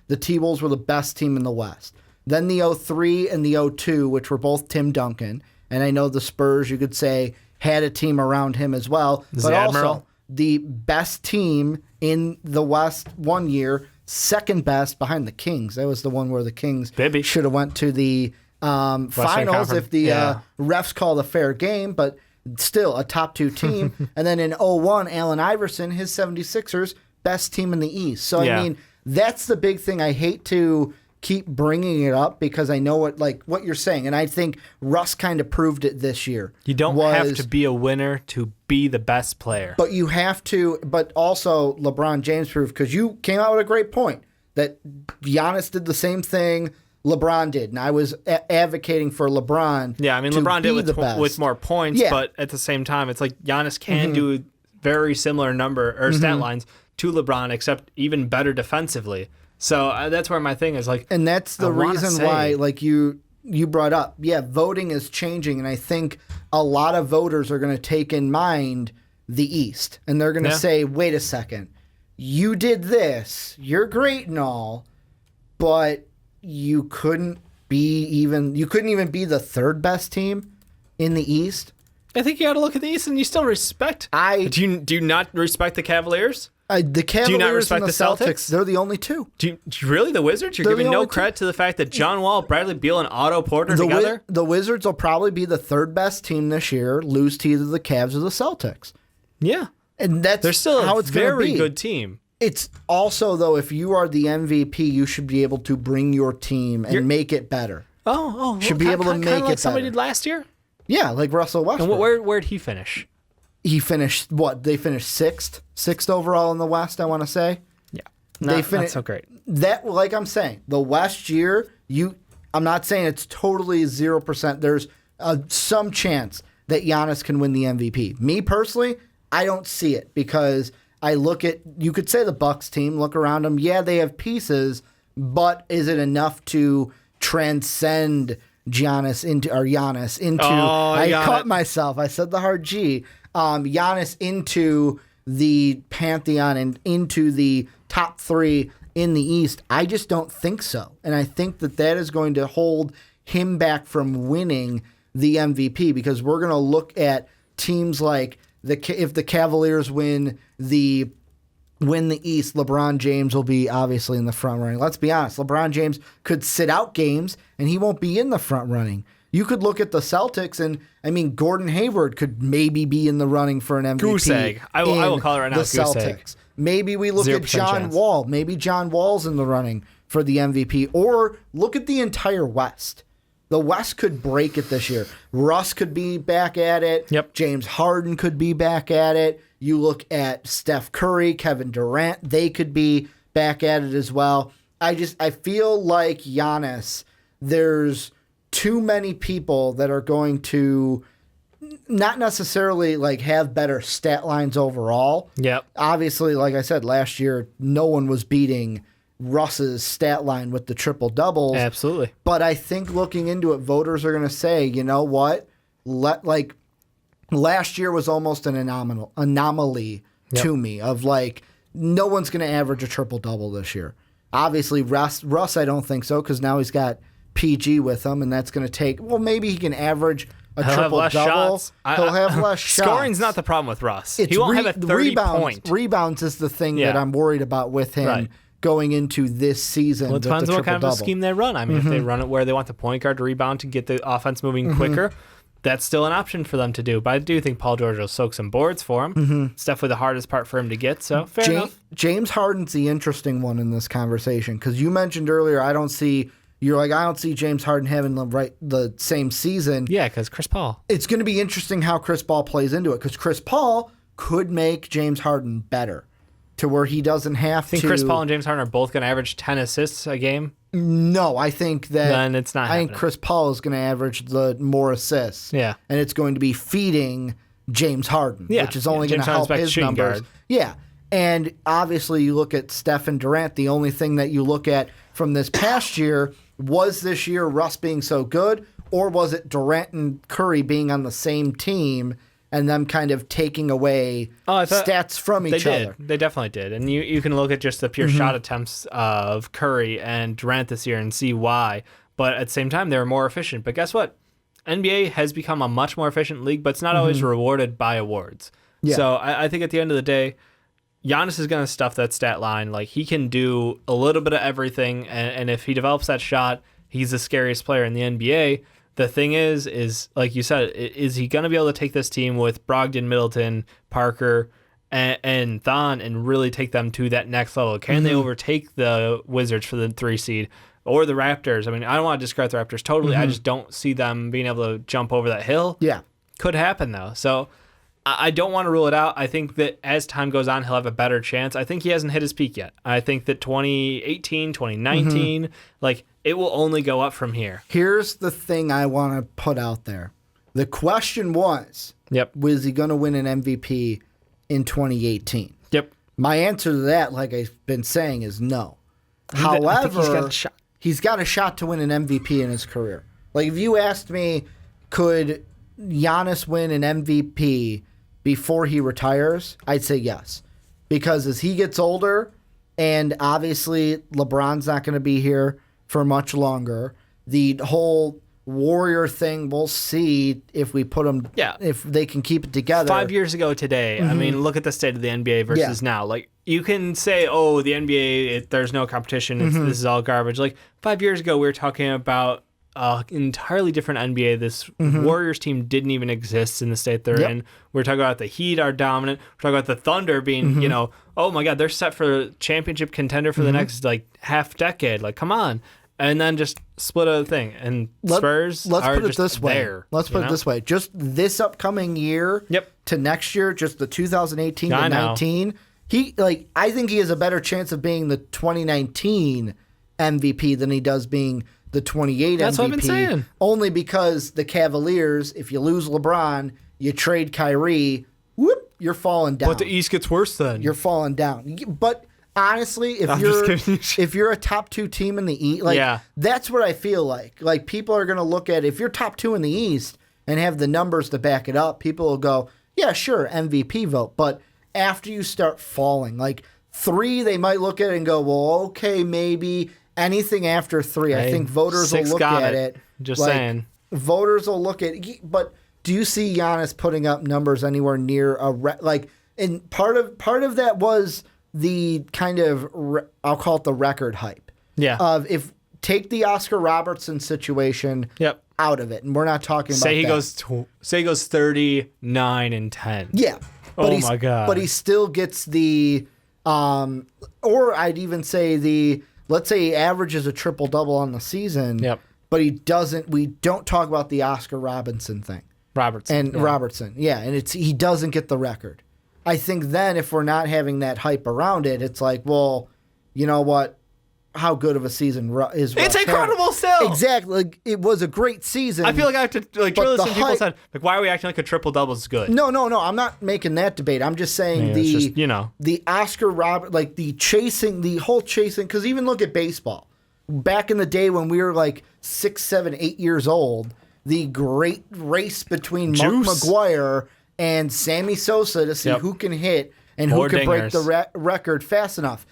the T-Wolves were the best team in the West. Then the 03 and the 02, which were both Tim Duncan. And I know the Spurs, you could say, had a team around him as well. But also, the best team in the West one year, second best behind the Kings. That was the one where the Kings should have went to the finals if the refs called a fair game, but still a top 2 team. And then in 01, Allen Iverson, his 76ers, best team in the East. So, I mean, that's the big thing. I hate to keep bringing it up because I know what you're saying, and I think Russ kind of proved it this year. You don't have to be a winner to be the best player, but you have to. But also LeBron James proved, because you came out with a great point that Giannis did the same thing LeBron did, and I was advocating for LeBron. Yeah, I mean LeBron did with more points, but at the same time, it's like Giannis can do very similar number or stat lines to LeBron, except even better defensively. So that's where my thing is, like, and that's the reason why, like you brought up, voting is changing, and I think a lot of voters are going to take in mind the East, and they're going to say, wait a second, you did this, you're great and all, but you couldn't even be the third best team in the East. I think you got to look at the East, and you still respect. Do you not respect the Cavaliers? The Cavaliers, do you not respect and the Celtics, they're the only 2. Really, the Wizards? You're giving no credit to the fact that John Wall, Bradley Beal, and Otto Porter together? The Wizards will probably be the third best team this year, lose to either the Cavs or the Celtics. Yeah. And they're still how a it's very be. Good team. It's also, though, if you are the MVP, you should be able to bring your team and make it better. Should be able to make it like somebody better. Did last year? Yeah, like Russell Westbrook. And where'd he finish? He finished They finished sixth overall in the West, I want to say. Yeah, not so great. That, like I'm saying, the West year, I'm not saying it's totally 0%. There's some chance that Giannis can win the MVP. Me personally, I don't see it because I look at, you could say the Bucks team, look around them. Yeah, they have pieces, but is it enough to transcend Giannis into? I caught myself. I said the hard G. Giannis into the pantheon and into the top 3 in the East. I just don't think so. And I think that is going to hold him back from winning the MVP, because we're going to look at teams like if the Cavaliers win the East, LeBron James will be obviously in the front running. Let's be honest. LeBron James could sit out games and he won't be in the front running. You could look at the Celtics, and I mean, Gordon Hayward could maybe be in the running for an MVP. Goose egg. I will call it right now. The Celtics. Maybe we look at John Wall. Maybe John Wall's in the running for the MVP. Or look at the entire West. The West could break it this year. Russ could be back at it. Yep. James Harden could be back at it. You look at Steph Curry, Kevin Durant. They could be back at it as well. I feel like Giannis, there's too many people that are going to not necessarily like have better stat lines overall. Yep. Obviously, like I said, last year, no one was beating Russ's stat line with the triple doubles. Absolutely. But I think looking into it, voters are going to say, you know what? Last year was almost an anomaly to me of like, no one's going to average a triple double this year. Obviously, Russ, I don't think so, because now he's got PG with him, and that's going to take, well, maybe he can average a He'll have less triple-double. shots. He'll have less shots. Scoring's not the problem with Russ. It's he won't have a 30-point. Rebounds is the thing that I'm worried about with him going into this season. Well, it depends what kind of a scheme they run. I mean, if they run it where they want the point guard to rebound to get the offense moving quicker, that's still an option for them to do. But I do think Paul George will soak some boards for him. It's definitely the hardest part for him to get, so fair enough. James Harden's the interesting one in this conversation because you mentioned earlier, I don't see James Harden having the same season. Yeah, because Chris Paul. It's going to be interesting how Chris Paul plays into it because Chris Paul could make James Harden better to where he doesn't have to. I think Chris Paul and James Harden are both going to average 10 assists a game. No, I think that. Then it's not happening. I think Chris Paul is going to average the more assists. Yeah. And it's going to be feeding James Harden, which is only going to help his numbers. Guard. Yeah. And obviously, you look at Steph and Durant, the only thing that you look at from this past year was this year Russ being so good, or was it Durant and Curry being on the same team and them kind of taking away stats from each other? They definitely did. And you can look at just the pure shot attempts of Curry and Durant this year and see why. But at the same time, they were more efficient. But guess what? NBA has become a much more efficient league, but it's not always rewarded by awards. Yeah. So I think at the end of the day, Giannis is going to stuff that stat line. Like, he can do a little bit of everything, and if he develops that shot, he's the scariest player in the NBA. The thing is like you said, is he going to be able to take this team with Brogdon, Middleton, Parker, and Thon and really take them to that next level? Can they overtake the Wizards for the 3 seed or the Raptors? I mean, I don't want to discredit the Raptors totally. I just don't see them being able to jump over that hill. Yeah. Could happen, though. So I don't want to rule it out. I think that as time goes on, he'll have a better chance. I think he hasn't hit his peak yet. I think that 2018, 2019, like, it will only go up from here. Here's the thing I want to put out there. The question was, was he going to win an MVP in 2018? Yep. My answer to that, like I've been saying, is no. However, he's got a shot to win an MVP in his career. Like, if you asked me, could Giannis win an MVP before he retires, I'd say yes. Because as he gets older, and obviously LeBron's not going to be here for much longer, the whole Warrior thing, we'll see if we put them, if they can keep it together. 5 years ago today, I mean, look at the state of the NBA versus now. Like, you can say, oh, the NBA, there's no competition, this is all garbage. Like, 5 years ago, we were talking about an entirely different NBA. This Warriors team didn't even exist in the state they're in. We're talking about the Heat are dominant. We're talking about the Thunder being, you know, oh my God, they're set for championship contender for the next like half decade. Like, come on. And then just split a thing. And Spurs let's are put it just this way. there. Let's put it this way. Just this upcoming year to next year, just the 2018 to 19, I think he has a better chance of being the 2019 MVP than he does being the 28 That's MVP. what I've been saying. Only because the Cavaliers, if you lose LeBron, you trade Kyrie, whoop, you're falling down. But the East gets worse then. You're falling down. But honestly, if you're a top 2 team in the East, that's what I feel like. Like, people are going to look at, if you're top 2 in the East and have the numbers to back it up, people will go, yeah, sure, MVP vote. But after you start falling, like 3, they might look at it and go, well, okay, maybe. Anything after 3, I think voters will look at it. Just saying. Voters will look at it. But do you see Giannis putting up numbers anywhere near and part of that was the kind of, I'll call it the record hype. Yeah. Of take the Oscar Robertson situation out of it, and we're not talking about say he goes 39 and 10. Yeah. Oh my God. But he still gets the or I'd even say let's say he averages a triple-double on the season. Yep. But we don't talk about the Oscar Robertson thing. Robertson. Yeah, and he doesn't get the record. I think then if we're not having that hype around it, it's like, well, you know what? How good of a season is Russ? It's incredible still. Exactly. Like, it was a great season. I feel like I have to drill this in people said, like, why are we acting like a triple-double is good? No. I'm not making that debate. I'm just saying the Oscar Robert, like the whole chasing, because even look at baseball. Back in the day when we were like 6, 7, 8 years old, the great race between Mark McGwire and Sammy Sosa to see who can hit and who can break the record fast enough.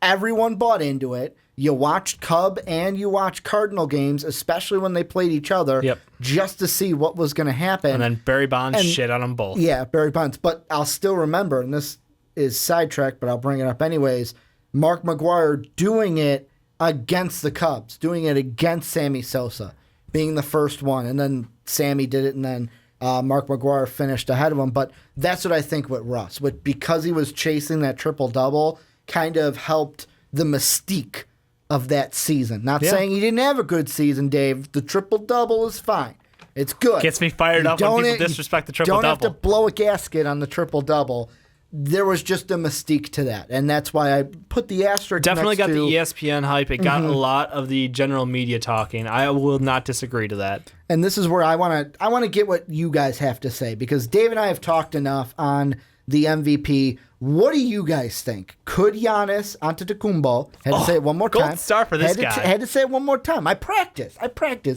everyone bought into it. You watched Cub and you watched Cardinal games, especially when they played each other, just to see what was going to happen. And then Barry Bonds shit on them both. Yeah, Barry Bonds. But I'll still remember, and this is sidetracked, but I'll bring it up anyways, Mark McGwire doing it against the Cubs, doing it against Sammy Sosa, being the first one. And then Sammy did it, and then Mark McGwire finished ahead of him. But that's what I think with Russ. Because he was chasing that triple-double, kind of helped the mystique of that season. Not saying he didn't have a good season, Dave. The triple-double is fine. It's good. Gets me fired up when people disrespect the triple-double. Don't have to blow a gasket on the triple-double. There was just a mystique to that, and that's why I put the asterisk Definitely next got to, the ESPN hype. It got a lot of the general media talking. I will not disagree to that. And this is where I want to get what you guys have to say, because Dave and I have talked enough on the MVP. What do you guys think? Could Giannis Antetokounmpo, had to say it one more time. Gold star for this guy. Had to say it one more time. I practice,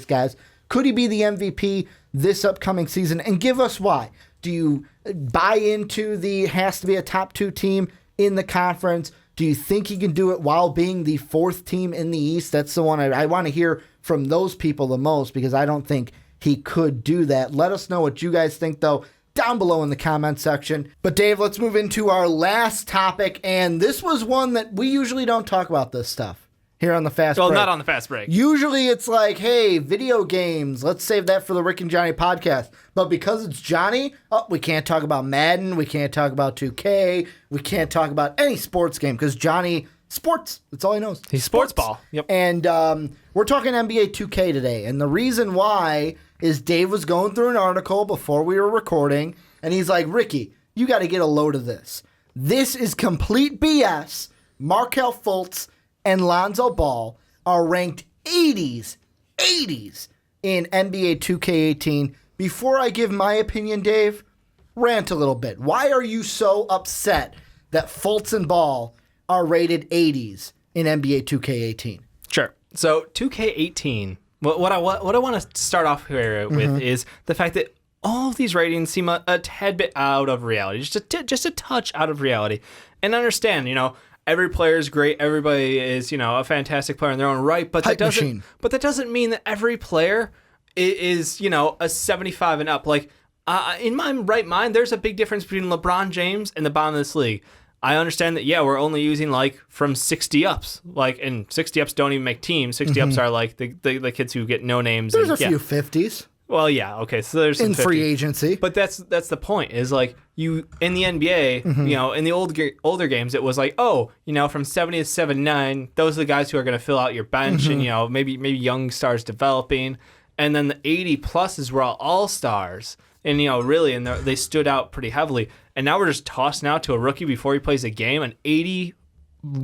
guys. Could he be the MVP this upcoming season? And give us why. Do you buy into the has to be a top 2 team in the conference? Do you think he can do it while being the 4th team in the East? That's the one I want to hear from those people the most, because I don't think he could do that. Let us know what you guys think, though, down below in the comment section. But Dave, let's move into our last topic, and this was one that we usually don't talk about this stuff here on the Fast Break. Well, not on the Fast Break. Usually it's like, hey, video games, let's save that for the Rick and Johnny podcast. But because it's Johnny, we can't talk about Madden, we can't talk about 2K, we can't talk about any sports game, because Johnny, sports, that's all he knows. He's sports ball. Yep. And we're talking NBA 2K today, and the reason why is Dave was going through an article before we were recording, and he's like, Ricky, you got to get a load of this. This is complete BS. Markelle Fultz and Lonzo Ball are ranked 80s in NBA 2K18. Before I give my opinion, Dave, rant a little bit. Why are you so upset that Fultz and Ball are rated 80s in NBA 2K18? Sure. So 2K18, what I want to start off here with is the fact that all of these ratings seem a tad bit out of reality, just a touch out of reality. And understand, every player is great. Everybody is, a fantastic player in their own right. But that doesn't mean that every player is, a 75 and up. Like, in my right mind, there's a big difference between LeBron James and the bottom of this league. I understand that, we're only using, from 60 ups. And 60 ups don't even make teams. 60 ups are, the kids who get no names. There's a few 50s. Well, yeah, okay, so there's some in 50. free agency. But that's the point, is, you, in the NBA, in the older games, it was from 70 to 79, those are the guys who are going to fill out your bench, and, maybe young stars developing. And then the 80-pluses were all stars. And, really, and they stood out pretty heavily. And now we're just tossing out to a rookie before he plays a game, an 80,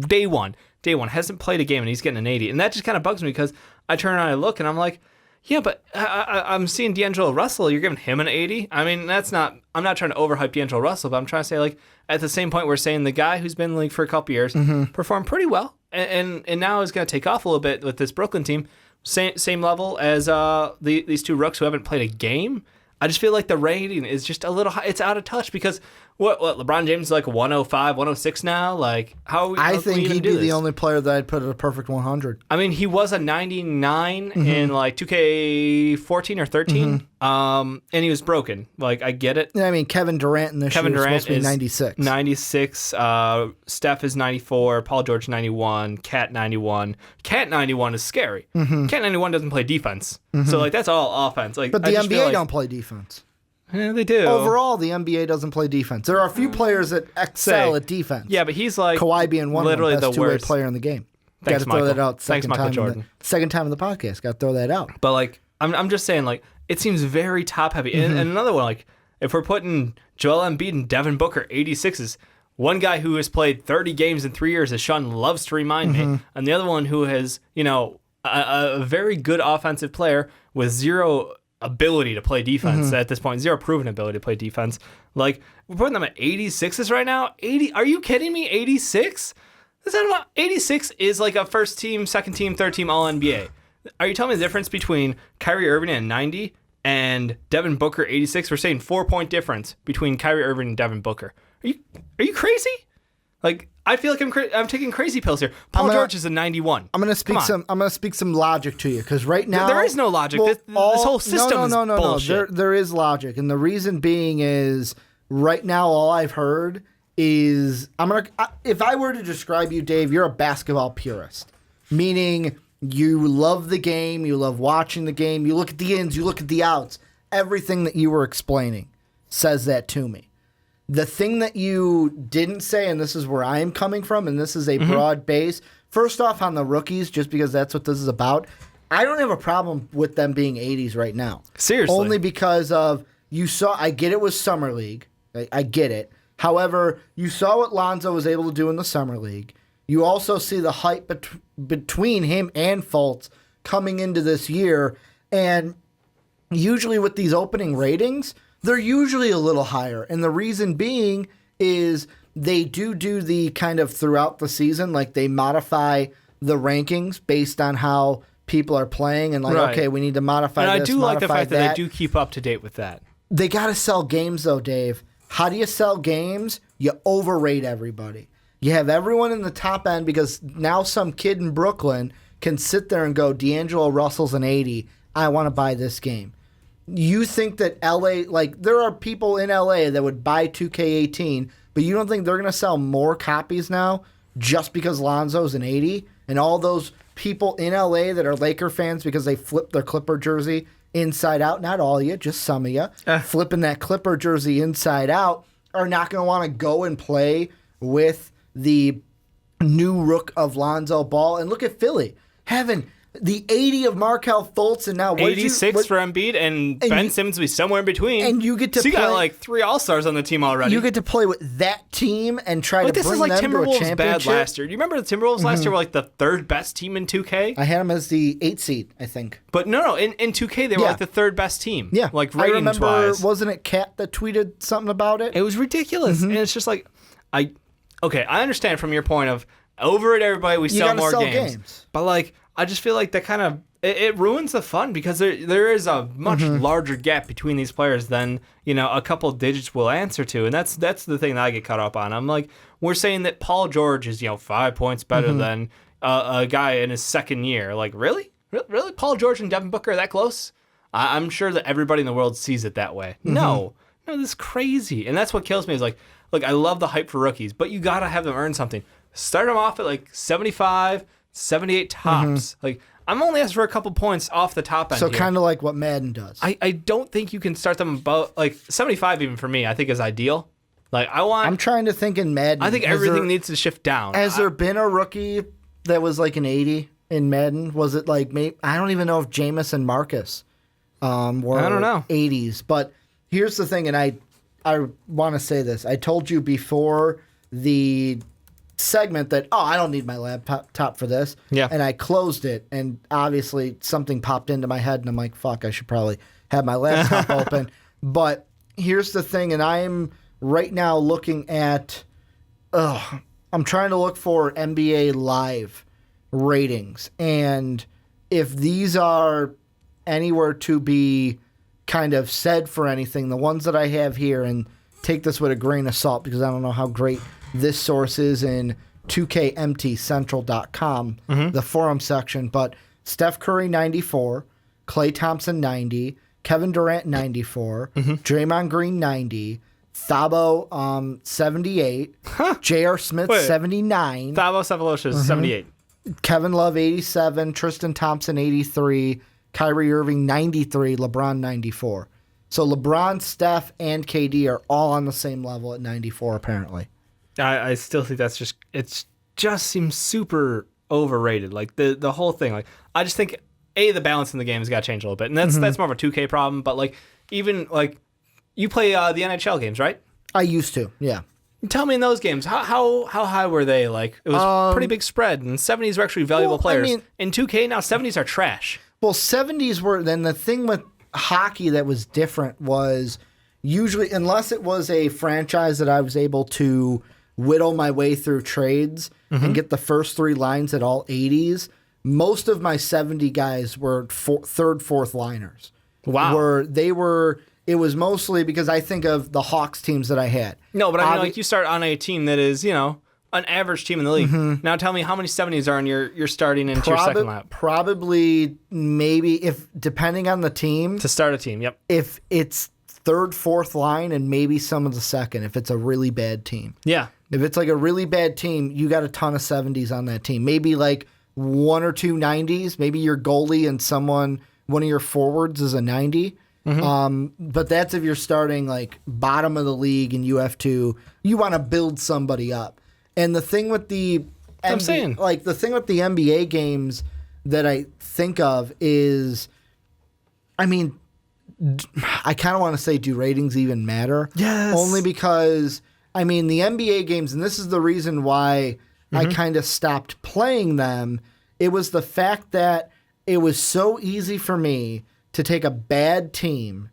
day one, hasn't played a game, and he's getting an 80. And that just kind of bugs me, because I turn around and I look, and I'm like, yeah, but I'm seeing D'Angelo Russell. You're giving him an 80? I mean, I'm not trying to overhype D'Angelo Russell, but I'm trying to say, at the same point, we're saying the guy who's been in the league for a couple years performed pretty well, and now is going to take off a little bit with this Brooklyn team. Same level as these two rooks who haven't played a game. I just feel like the rating is just a little high. It's out of touch, because what LeBron James is 105, 106 now? How I think he'd be the only player that I'd put at a perfect 100. I mean, he was a 99 in 2K14 or 13, and he was broken. I get it. Yeah, I mean, Kevin Durant in this year is supposed to be 96. 96. Steph is 94. Paul George 91. Cat 91. Cat 91 is scary. Cat 91 doesn't play defense, so that's all offense. But the NBA don't play defense. Yeah, they do. Overall, the NBA doesn't play defense. There are a few players that excel at defense. Yeah, but he's Kawhi being one literally of the best the two-way worst player in the game. Thanks, Got to throw Michael. that out. Thanks, Michael Jordan. Second time in the podcast. Got to throw that out. But I'm just saying, it seems very top heavy. And another one, if we're putting Joel Embiid and Devin Booker 86s, one guy who has played 30 games in 3 years, as Sean loves to remind me, and the other one who has a very good offensive player with zero ability to play defense at this point, zero proven ability to play defense. We're putting them at 86s right now. 80? Are you kidding me? 86? 86 is a first team, second team, third team All NBA. Are you telling me the difference between Kyrie Irving at 90 and Devin Booker 86? We're saying 4-point difference between Kyrie Irving and Devin Booker. Are you crazy? I feel like I'm taking crazy pills here. Paul George is a 91. I'm gonna speak some logic to you because right now there is no logic. This whole system is bullshit. There is logic, and the reason being is right now all I've heard is if I were to describe you, Dave, you're a basketball purist, meaning you love the game, you love watching the game, you look at the ins, you look at the outs. Everything that you were explaining says that to me. The thing that you didn't say, and this is where I am coming from, and this is a broad base. First off, on the rookies, just because that's what this is about, I don't have a problem with them being 80s right now. Seriously. Only because of, I get it was Summer League. I get it. However, you saw what Lonzo was able to do in the Summer League. You also see the hype between him and Fultz coming into this year, and usually with these opening ratings, they're usually a little higher. And the reason being is they do the kind of throughout the season, like they modify the rankings based on how people are playing and okay, we need to modify this, and I do like the fact that they do do keep up to date with that. They got to sell games though, Dave. How do you sell games? You overrate everybody. You have everyone in the top end because now some kid in Brooklyn can sit there and go, D'Angelo Russell's an 80. I want to buy this game. You think that LA, like there are people in LA that would buy 2K18, but you don't think they're going to sell more copies now just because Lonzo's an 80? And all those people in LA that are Laker fans because they flipped their Clipper jersey inside out, not all of you, just some of you, flipping that Clipper jersey inside out, are not going to want to go and play with the new rook of Lonzo Ball. And look at Philly having the 80 of Markelle Fultz, and now 86 for Embiid, and Ben Simmons will be somewhere in between. And you get to you got like 3 All-Stars on the team already. You get to play with that team and try to bring them to a championship. This is like Timberwolves bad last year. Do you remember the Timberwolves last year were like the 3rd best team in 2K? I had them as the 8th seed, I think. But no, in 2K they were like the 3rd best team. Yeah, like I remember. Wise. Wasn't it Kat that tweeted something about it? It was ridiculous, and it's just like, I understand from your point of overrate everybody, we sell more games, but like I just feel like that kind of. It ruins the fun because there is a much larger gap between these players than a couple of digits will answer to, and that's the thing that I get caught up on. I'm like, we're saying that Paul George is 5 points better than a guy in his second year. Like, really, Paul George and Devin Booker are that close? I'm sure that everybody in the world sees it that way. No, this is crazy, and that's what kills me. Is like, look, I love the hype for rookies, but you gotta have them earn something. Start them off at like 75, 78 tops, like. I'm only asking for a couple points off the top end. So kind of like what Madden does. I don't think you can start them about like 75 even for me. I think is ideal. Like I'm trying to think in Madden. I think everything needs to shift down. Has there been a rookie that was like an 80 in Madden? Was it like I don't even know if Jameis and Marcus were I don't know 80s. But here's the thing, and I want to say this. I told you before the segment that I don't need my laptop for this, and I closed it, and obviously something popped into my head, and I'm like, fuck, I should probably have my laptop open. But here's the thing, and I am right now looking at I'm trying to look for NBA Live ratings, and if these are anywhere to be kind of said for anything, the ones that I have here, and take this with a grain of salt because I don't know how great this source is in 2KMTCentral.com, the forum section. But Steph Curry, 94. Klay Thompson, 90. Kevin Durant, 94. Draymond Green, 90. Thabo, 78. J.R. Smith, 79. Thabo Sefolosha is 78. Kevin Love, 87. Tristan Thompson, 83. Kyrie Irving, 93. LeBron, 94. So LeBron, Steph, and KD are all on the same level at 94, apparently. I still think it just seems super overrated. Like the whole thing. Like I just think the balance in the game has got to change a little bit, and that's more of a 2K problem. But like even like you play the NHL games, right? I used to, yeah. Tell me in those games how high were they? Like it was a pretty big spread, and 70s were actually valuable players. I mean, in 2K now 70s are trash. Well, 70s were. Then the thing with hockey that was different was usually, unless it was a franchise that I was able to whittle my way through trades and get the first 3 lines at all 80s, most of my 70 guys were third, fourth liners. Wow. It was mostly because I think of the Hawks teams that I had. No, but I mean, like you start on a team that is, an average team in the league. Now tell me how many 70s are in your starting into your second lap? Probably, maybe, if depending on the team. To start a team, yep. If it's third, fourth line, and maybe some of the second, if it's a really bad team. Yeah. If it's like a really bad team, you got a ton of 70s on that team. Maybe like 1 or 2 90s. Maybe your goalie and one of your forwards is a 90. But that's if you're starting like bottom of the league and you want to build somebody up. And the thing with the NBA games that I think of is, I mean, I kind of want to say, do ratings even matter? Yes. Only because, I mean, the NBA games, and this is the reason why I kind of stopped playing them, it was the fact that it was so easy for me to take a bad team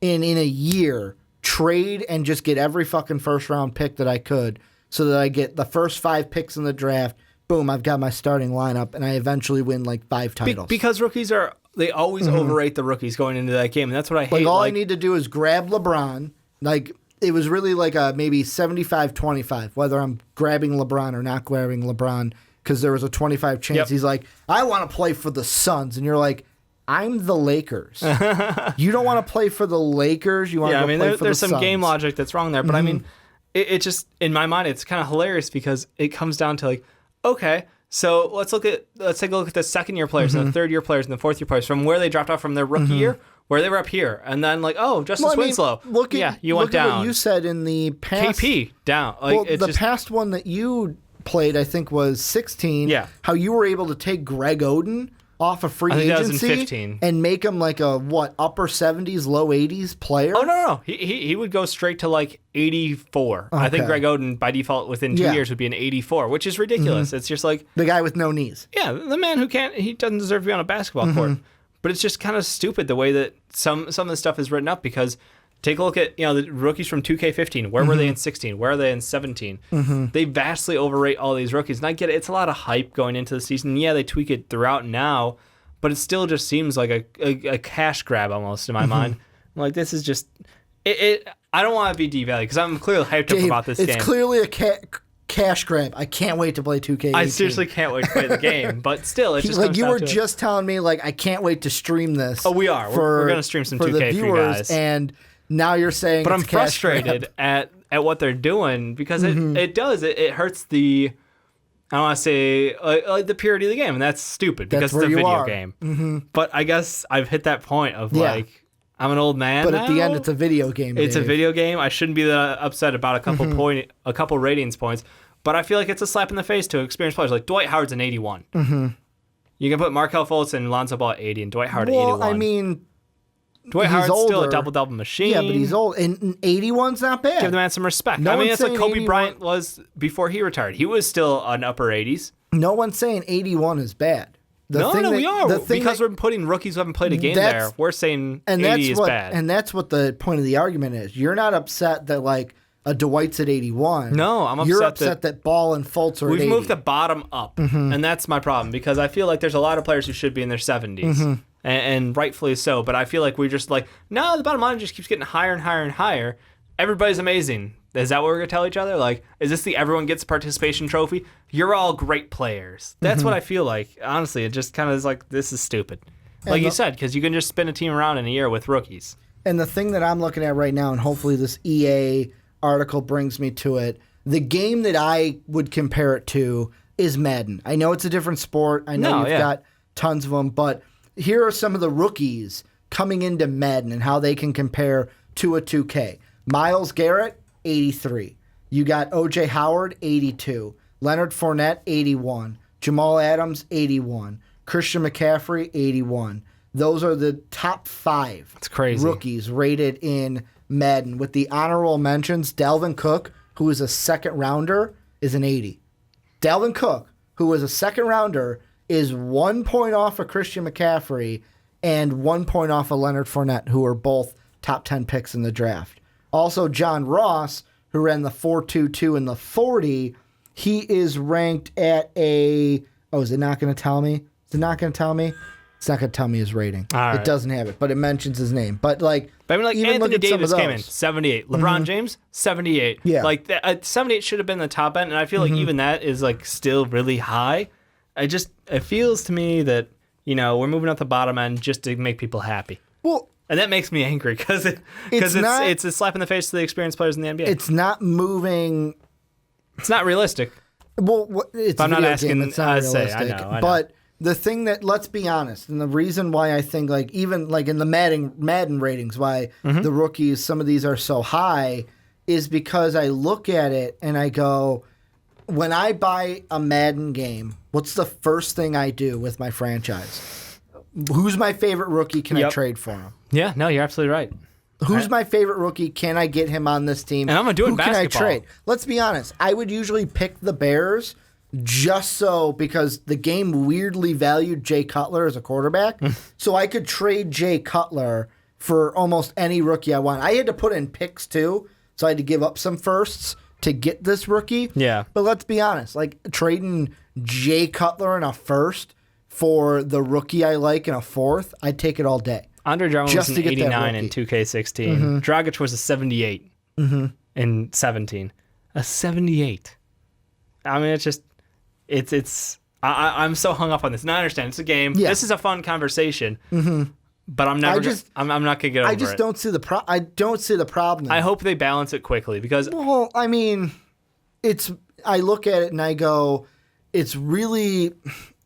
in a year, trade, and just get every fucking first-round pick that I could so that I get the first 5 picks in the draft. Boom, I've got my starting lineup, and I eventually win like 5 titles. Because rookies they always overrate the rookies going into that game, and that's what I hate. Like, all I need to do is grab LeBron. Like, it was really like a maybe 75-25, whether I'm grabbing LeBron or not grabbing LeBron, because there was a 25 chance. He's like, I want to play for the Suns. And you're like, I'm the Lakers. You don't want to play for the Lakers. You want to play for the Suns. There's some game logic that's wrong there. But I mean, it just, in my mind, it's kind of hilarious because it comes down to like, okay, so let's take a look at the second-year players and the third-year players and the fourth-year players from where they dropped off from their rookie year, where they were up here. And then like, oh, Justice Winslow. You went down. Look at what you said in the past. KP, down. Like, well, past one that you played, I think, was 16. Yeah. How you were able to take Greg Oden off of free agency and make him like a upper 70s, low 80s player. Oh no. He would go straight to like 84. Okay. I think Greg Oden by default within 2 years would be an 84, which is ridiculous. It's just like the guy with no knees. Yeah, the man he doesn't deserve to be on a basketball court. But it's just kind of stupid the way that some of the stuff is written up, because take a look at the rookies from 2K15. Where were they in 16? Where are they in 17? They vastly overrate all these rookies. And I get it. It's a lot of hype going into the season. Yeah, they tweak it throughout now, but it still just seems like a cash grab almost in my mind. I'm like, this is just... I don't want to be devalued because I'm clearly hyped up about this game. It's clearly a cash grab. I can't wait to play 2K18. I seriously can't wait to play the game, but still, it's just like you were just telling me, like, I can't wait to stream this. Oh, we are. We're going to stream some 2K for you guys. And now you're saying, but I'm frustrated at what they're doing because it hurts the, I don't want to say like the purity of the game, and that's stupid because it's a video game. But I guess I've hit that point of like, I'm an old man. But at the end, it's a video game. It's a video game. I shouldn't be that upset about a couple ratings points, but I feel like it's a slap in the face to experienced players. Like Dwight Howard's an 81. You can put Markelle Fultz and Lonzo Ball at 80, and Dwight Howard at 81. Well, I mean, Dwight Howard's older. Still a double-double machine. Yeah, but he's old. And 81's not bad. Give the man some respect. I mean, it's like Kobe Bryant was before he retired. He was still an upper 80s. No one's saying 81 is bad. We are. Because we're putting rookies who haven't played a game there. We're saying 80 is bad. And that's what the point of the argument is. You're not upset that, like, a Dwight's at 81. No, I'm upset. You're upset that Ball and Fultz are at 80. We've moved the bottom up, and that's my problem, because I feel like there's a lot of players who should be in their 70s, and rightfully so, but I feel like we're just like, no, the bottom line just keeps getting higher and higher and higher. Everybody's amazing. Is that what we're going to tell each other? Like, is this the everyone gets a participation trophy? You're all great players. That's what I feel like. Honestly, it just kind of is like, this is stupid. Like you said, because you can just spin a team around in a year with rookies. And the thing that I'm looking at right now, and hopefully this EA article brings me to it, the game that I would compare it to is Madden. I know it's a different sport. I know you've got tons of them, but here are some of the rookies coming into Madden and how they can compare to a 2K. Myles Garrett, 83. You got O.J. Howard, 82. Leonard Fournette, 81. Jamal Adams, 81. Christian McCaffrey, 81. Those are the top 5 That's crazy. Rookies rated in Madden. With the honorable mentions, Dalvin Cook, who is a second rounder, is an 80. Dalvin Cook, who is a second rounder, is 1 point off of Christian McCaffrey and 1 point off of Leonard Fournette, who are both top 10 picks in the draft. Also, John Ross, who ran the 4.22 and the 40, he is ranked at a... Oh, is it not going to tell me? Is it not going to tell me? It's not going to tell me his rating. All right. It doesn't have it, but it mentions his name. But like, But I mean, like even look Anthony at some of Davis came in those. 78. LeBron James 78. Yeah. Like 78 should have been the top end, and I feel like even that is like still really high. It feels to me that we're moving up the bottom end just to make people happy. Well, And that makes me angry because it's a slap in the face to the experienced players in the NBA. it's not moving. It's not realistic. Well, it's I'm not video asking- game. It's not I say, I realistic. know. But the thing that, let's be honest, and the reason why I think like even like in the Madden ratings, why the rookies, some of these are so high, is because I look at it and I go, when I buy a Madden game, what's the first thing I do with my franchise? Who's my favorite rookie? Can I trade for him? Yeah, no, you're absolutely right. Who's my favorite rookie? Can I get him on this team? And I'm gonna do it in Who can I basketball. trade? Let's be honest. I would usually pick the Bears just so because the game weirdly valued Jay Cutler as a quarterback. So I could trade Jay Cutler for almost any rookie I want. I had to put in picks too, so I had to give up some firsts to get this rookie. Yeah. But let's be honest. Like trading Jay Cutler in a first for the rookie I like in a fourth, I'd take it all day. Andre Drummond Just was to an get that 89 in rookie. 2K16. Dragic was a 78 in 17. A 78. I mean, I'm so hung up on this. Now I understand. It's a game. Yeah. This is a fun conversation. But I'm never. I'm not gonna get over it. I just don't see the I don't see the problem. I hope they balance it quickly because Well, I mean, I look at it and I go, it's really,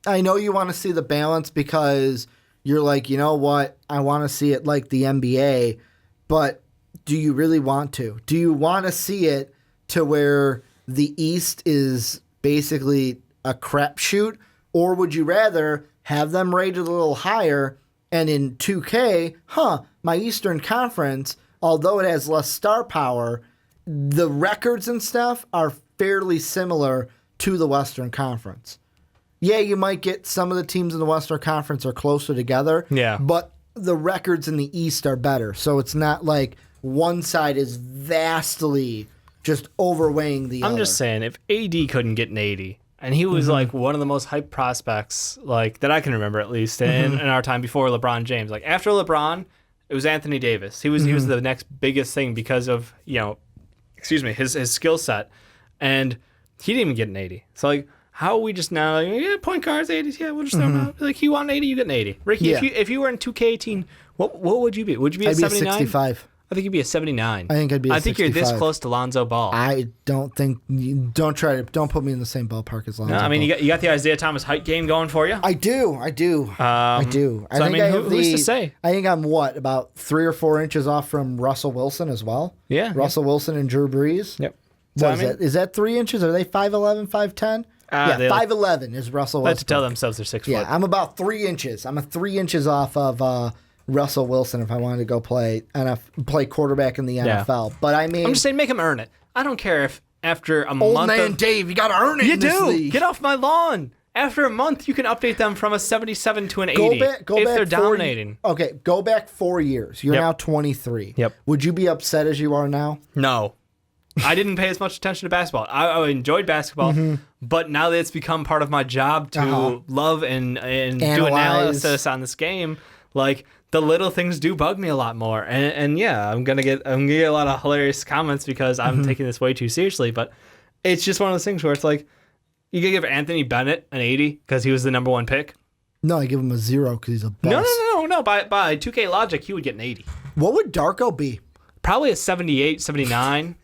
I know you want to see the balance because you're like, you know what, I want to see it like the NBA, but do you really want to? Do you want to see it to where the East is basically a crapshoot, or would you rather have them rated a little higher and in 2K, my Eastern Conference, although it has less star power, the records and stuff are fairly similar to the Western Conference. Yeah, you might get some of the teams in the Western Conference are closer together. Yeah. But the records in the East are better. So it's not like one side is vastly just overweighing the other. I'm just saying, if AD couldn't get an 80, and he was like one of the most hyped prospects like that I can remember at least in our time before LeBron James. Like after LeBron, it was Anthony Davis. He was the next biggest thing because of his skill set, and he didn't even get an 80. So like, how are we just now? Like, point guards 80s. Yeah, we'll just throw them out. Like you want an 80, you get an 80. Ricky, Yeah. if you were in 2K18, what would you be? Would you be a I'd be a 79? 65. I think you'd be a 79. I think I'd be a I think you're this 65. close to Lonzo Ball. I don't think, don't put me in the same ballpark as Lonzo. No, I mean, Ball. you got the Isaiah Thomas height game going for you. I do. I do. I so, I mean, who's to say? I think I'm about 3 or 4 inches off from Russell Wilson as well. Yeah. Russell Wilson and Drew Brees. Yep. What is that 3 inches? Are they 5'11", 5'10"? Yeah, they 5'11" is Russell like Wilson. to tell themselves they're 6 Yeah, foot. I'm about 3 inches. I'm 3 inches off of Russell Wilson if I wanted to go play quarterback in the NFL. But I mean, I'm just saying, make him earn it. I don't care if after a old month man Dave, you got to earn it. you in this do. league. Get off my lawn. After a month, you can update them from a 77 to an 80 Go if back they're 4 dominating. Okay, go back 4 years. You're Yep. now 23. Yep. Would you be upset as you are now? No. I didn't pay as much attention to basketball. I enjoyed basketball, but now that it's become part of my job to love and do Analyze. analysis on this game, like the little things do bug me a lot more. And yeah, I'm gonna get a lot of hilarious comments because I'm taking this way too seriously. But it's just one of those things where it's like you could give Anthony Bennett an 80 because he was the number 1 pick. No, I give him a 0 because he's a bust. No. By 2K logic, he would get an 80. What would Darko be? Probably a 78, 79.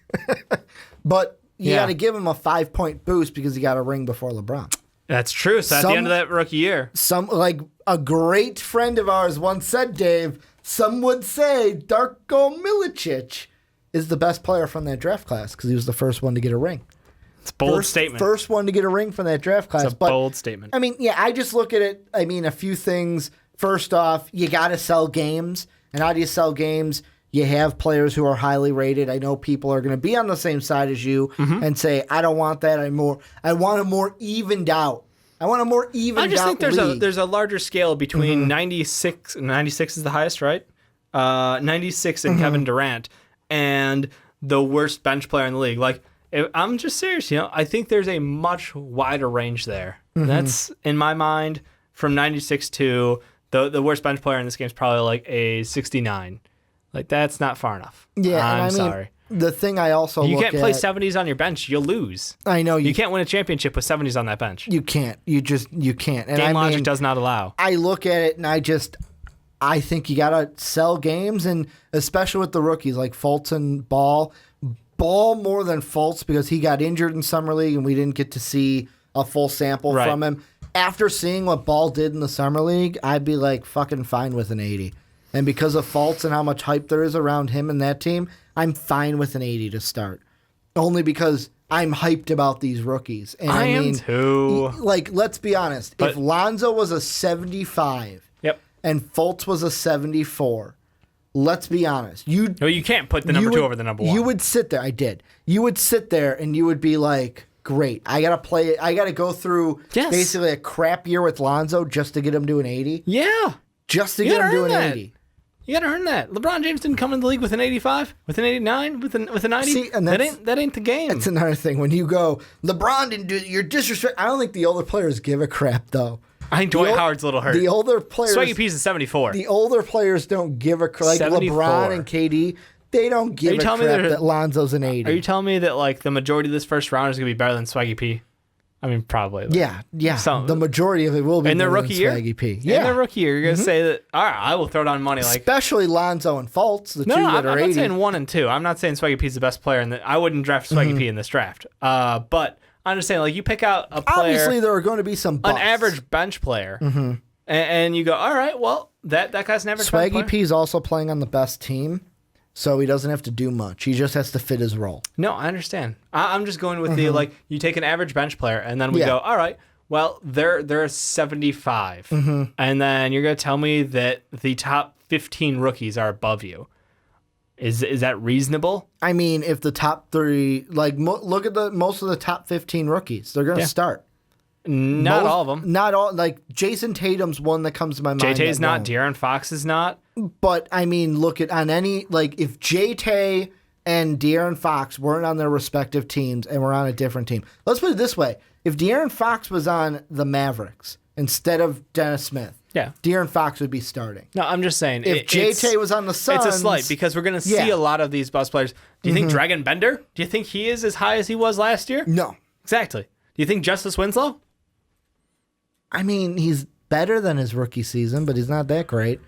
But you Yeah. got to give him a 5-point boost because he got a ring before LeBron. That's true. So at the end of that rookie year, Like a great friend of ours once said, Dave, some would say Darko Milicic is the best player from that draft class because he was the first one to get a ring. it's a bold statement. First one to get a ring from that draft class. It's a bold statement. I mean, yeah, I just look at it. I mean, a few things. First off, you got to sell games. And how do you sell games? You have players who are highly rated. I know people are going to be on the same side as you and say, I don't want that. I want a more evened out. I want a more evened out I just think league. there's a larger scale between 96 is the highest, right? 96 and Kevin Durant and the worst bench player in the league. Like, I'm just serious, I think there's a much wider range there. That's, in my mind, from 96 to The worst bench player in this game is probably like a 69. Like, that's not far enough. Yeah, I'm sorry. The thing I also You look can't play at, 70s on your bench. You'll lose. I know You can't win a championship with 70s on that bench. You can't. You can't. And Game logic does not allow. I look at it and I think you gotta sell games, and especially with the rookies like Fultz and Ball more than Fultz because he got injured in summer league and we didn't get to see a full sample from him. After seeing what Ball did in the summer league, I'd be like fucking fine with an 80. And because of Fultz and how much hype there is around him and that team, I'm fine with an 80 to start. Only because I'm hyped about these rookies. And I am too. Like, let's be honest. If Lonzo was a 75 and Fultz was a 74, let's be honest. You can't put the number 2 over the number 1. You would sit there. I did. You would sit there and you would be like, great. I got to go through basically a crap year with Lonzo just to get him to an 80. Yeah. Just to get him to an 80. You gotta earn that. LeBron James didn't come into the league with an 85, with an 89, with a 90. See, and that ain't the game. That's another thing. When you go, LeBron didn't do it, you're disrespect. I don't think the older players give a crap, though. I think Dwight Howard's a little hurt. The older players. Swaggy P's a 74. The older players don't give a crap. Like 74. LeBron and KD, they don't give a crap that Lonzo's an 80. Are you telling me that like the majority of this first round is going to be better than Swaggy P? I mean, probably. Yeah. The majority of it will be in their rookie year. Swaggy P. Yeah. In their rookie year, you're gonna say that. All right, I will throw down money. Like especially Lonzo and Fultz, the two that are 80. I'm not saying 1 and 2. I'm not saying Swaggy P's the best player, and I wouldn't draft Swaggy P in this draft. But I'm just saying, like, you pick out a player. Obviously, there are going to be some busts. An average bench player, and you go, all right, well, that guy's an average bench player. Swaggy P is also playing on the best team. So he doesn't have to do much. He just has to fit his role. No, I understand. I'm just going with the, like, you take an average bench player, and then we go, all right, well, they're a 75. And then you're going to tell me that the top 15 rookies are above you. Is that reasonable? I mean, if the top 3, like, look at most of the top 15 rookies. They're going to start. Not all of them. Not all. Like, Jason Tatum's one that comes to my mind. JT's not. De'Aaron Fox is not. But, I mean, look at on any, like, if JT and De'Aaron Fox weren't on their respective teams and were on a different team. Let's put it this way. If De'Aaron Fox was on the Mavericks instead of Dennis Smith, De'Aaron Fox would be starting. No, I'm just saying. If JT was on the Suns. It's a slight because we're going to see a lot of these bus players. Do you think Dragon Bender? Do you think he is as high as he was last year? No. Exactly. Do you think Justice Winslow? I mean, he's better than his rookie season, but he's not that great.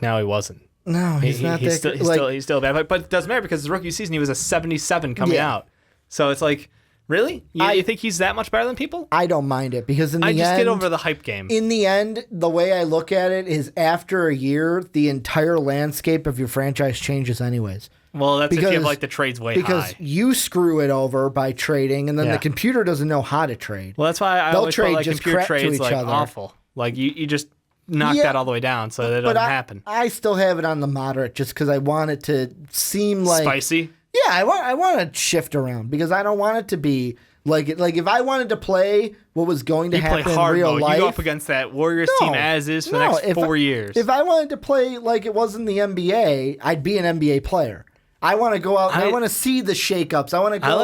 No, he wasn't. No, he's not that great. He's still bad. But it doesn't matter because his rookie season, he was a 77 coming out. So it's like, really? You think he's that much better than people? I don't mind it because in the end... I just get over the hype game. In the end, the way I look at it is after a year, the entire landscape of your franchise changes anyways. Well, that's if you have like the trades way high. Because you screw it over by trading, and then the computer doesn't know how to trade. Well, that's why I always feel like computer trades like awful. Like you just knock that all the way down so that it doesn't happen. I still have it on the moderate just because I want it to seem like spicy. Yeah, I want to shift around because I don't want it to be like if I wanted to play what was going to happen in real life. You go up against that Warriors team as is for the next 4 years. If I wanted to play like it was in the NBA, I'd be an NBA player. I want to go out and I want to see the shakeups. I want to go I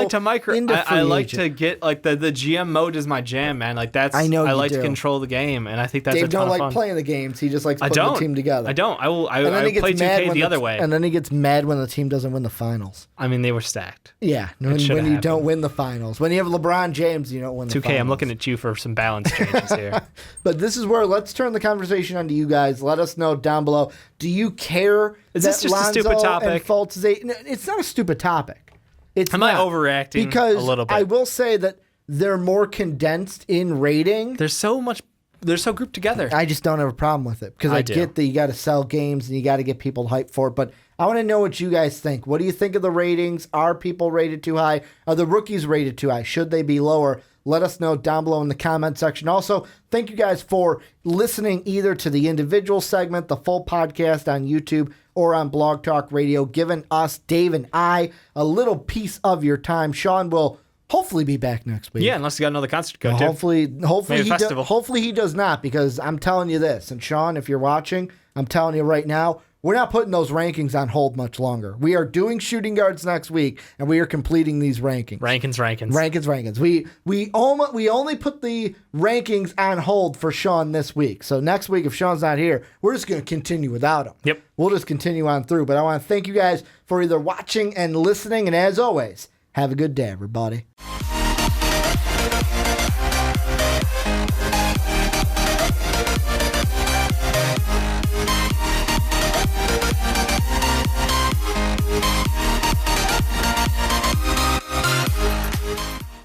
like to get like the GM mode is my jam, man. Like that's I like to control the game, and I think that's Dave a ton don't of like fun. Playing the games. He just likes putting the team together. I don't. I play 2K the other way. And then he gets mad when the team doesn't win the finals. I mean, they were stacked. Yeah, when you don't win the finals. When you have LeBron James, you don't win the 2K, finals. I'm looking at you for some balance changes here. But this is where let's turn the conversation on to you guys. Let us know down below. Do you care? Is this just Lonzo a stupid topic? And Fultz is it's not a stupid topic. Am I overreacting because a little bit? I will say that they're more condensed in rating. They're so grouped together. I just don't have a problem with it because I get that you got to sell games and you got to get people hyped for it. But I want to know what you guys think. What do you think of the ratings? Are people rated too high? Are the rookies rated too high? Should they be lower? Let us know down below in the comment section. Also, thank you guys for listening either to the individual segment, the full podcast on YouTube, or on Blog Talk Radio, giving us, Dave and I, a little piece of your time. Sean will hopefully be back next week. Yeah, unless you got another concert to go to. Hopefully he does not, because I'm telling you this, and Sean, if you're watching, I'm telling you right now, we're not putting those rankings on hold much longer. We are doing shooting guards next week, and we are completing these rankings. Rankings. We only put the rankings on hold for Sean this week. So next week, if Sean's not here, we're just going to continue without him. Yep. We'll just continue on through. But I want to thank you guys for either watching and listening, and as always, have a good day, everybody.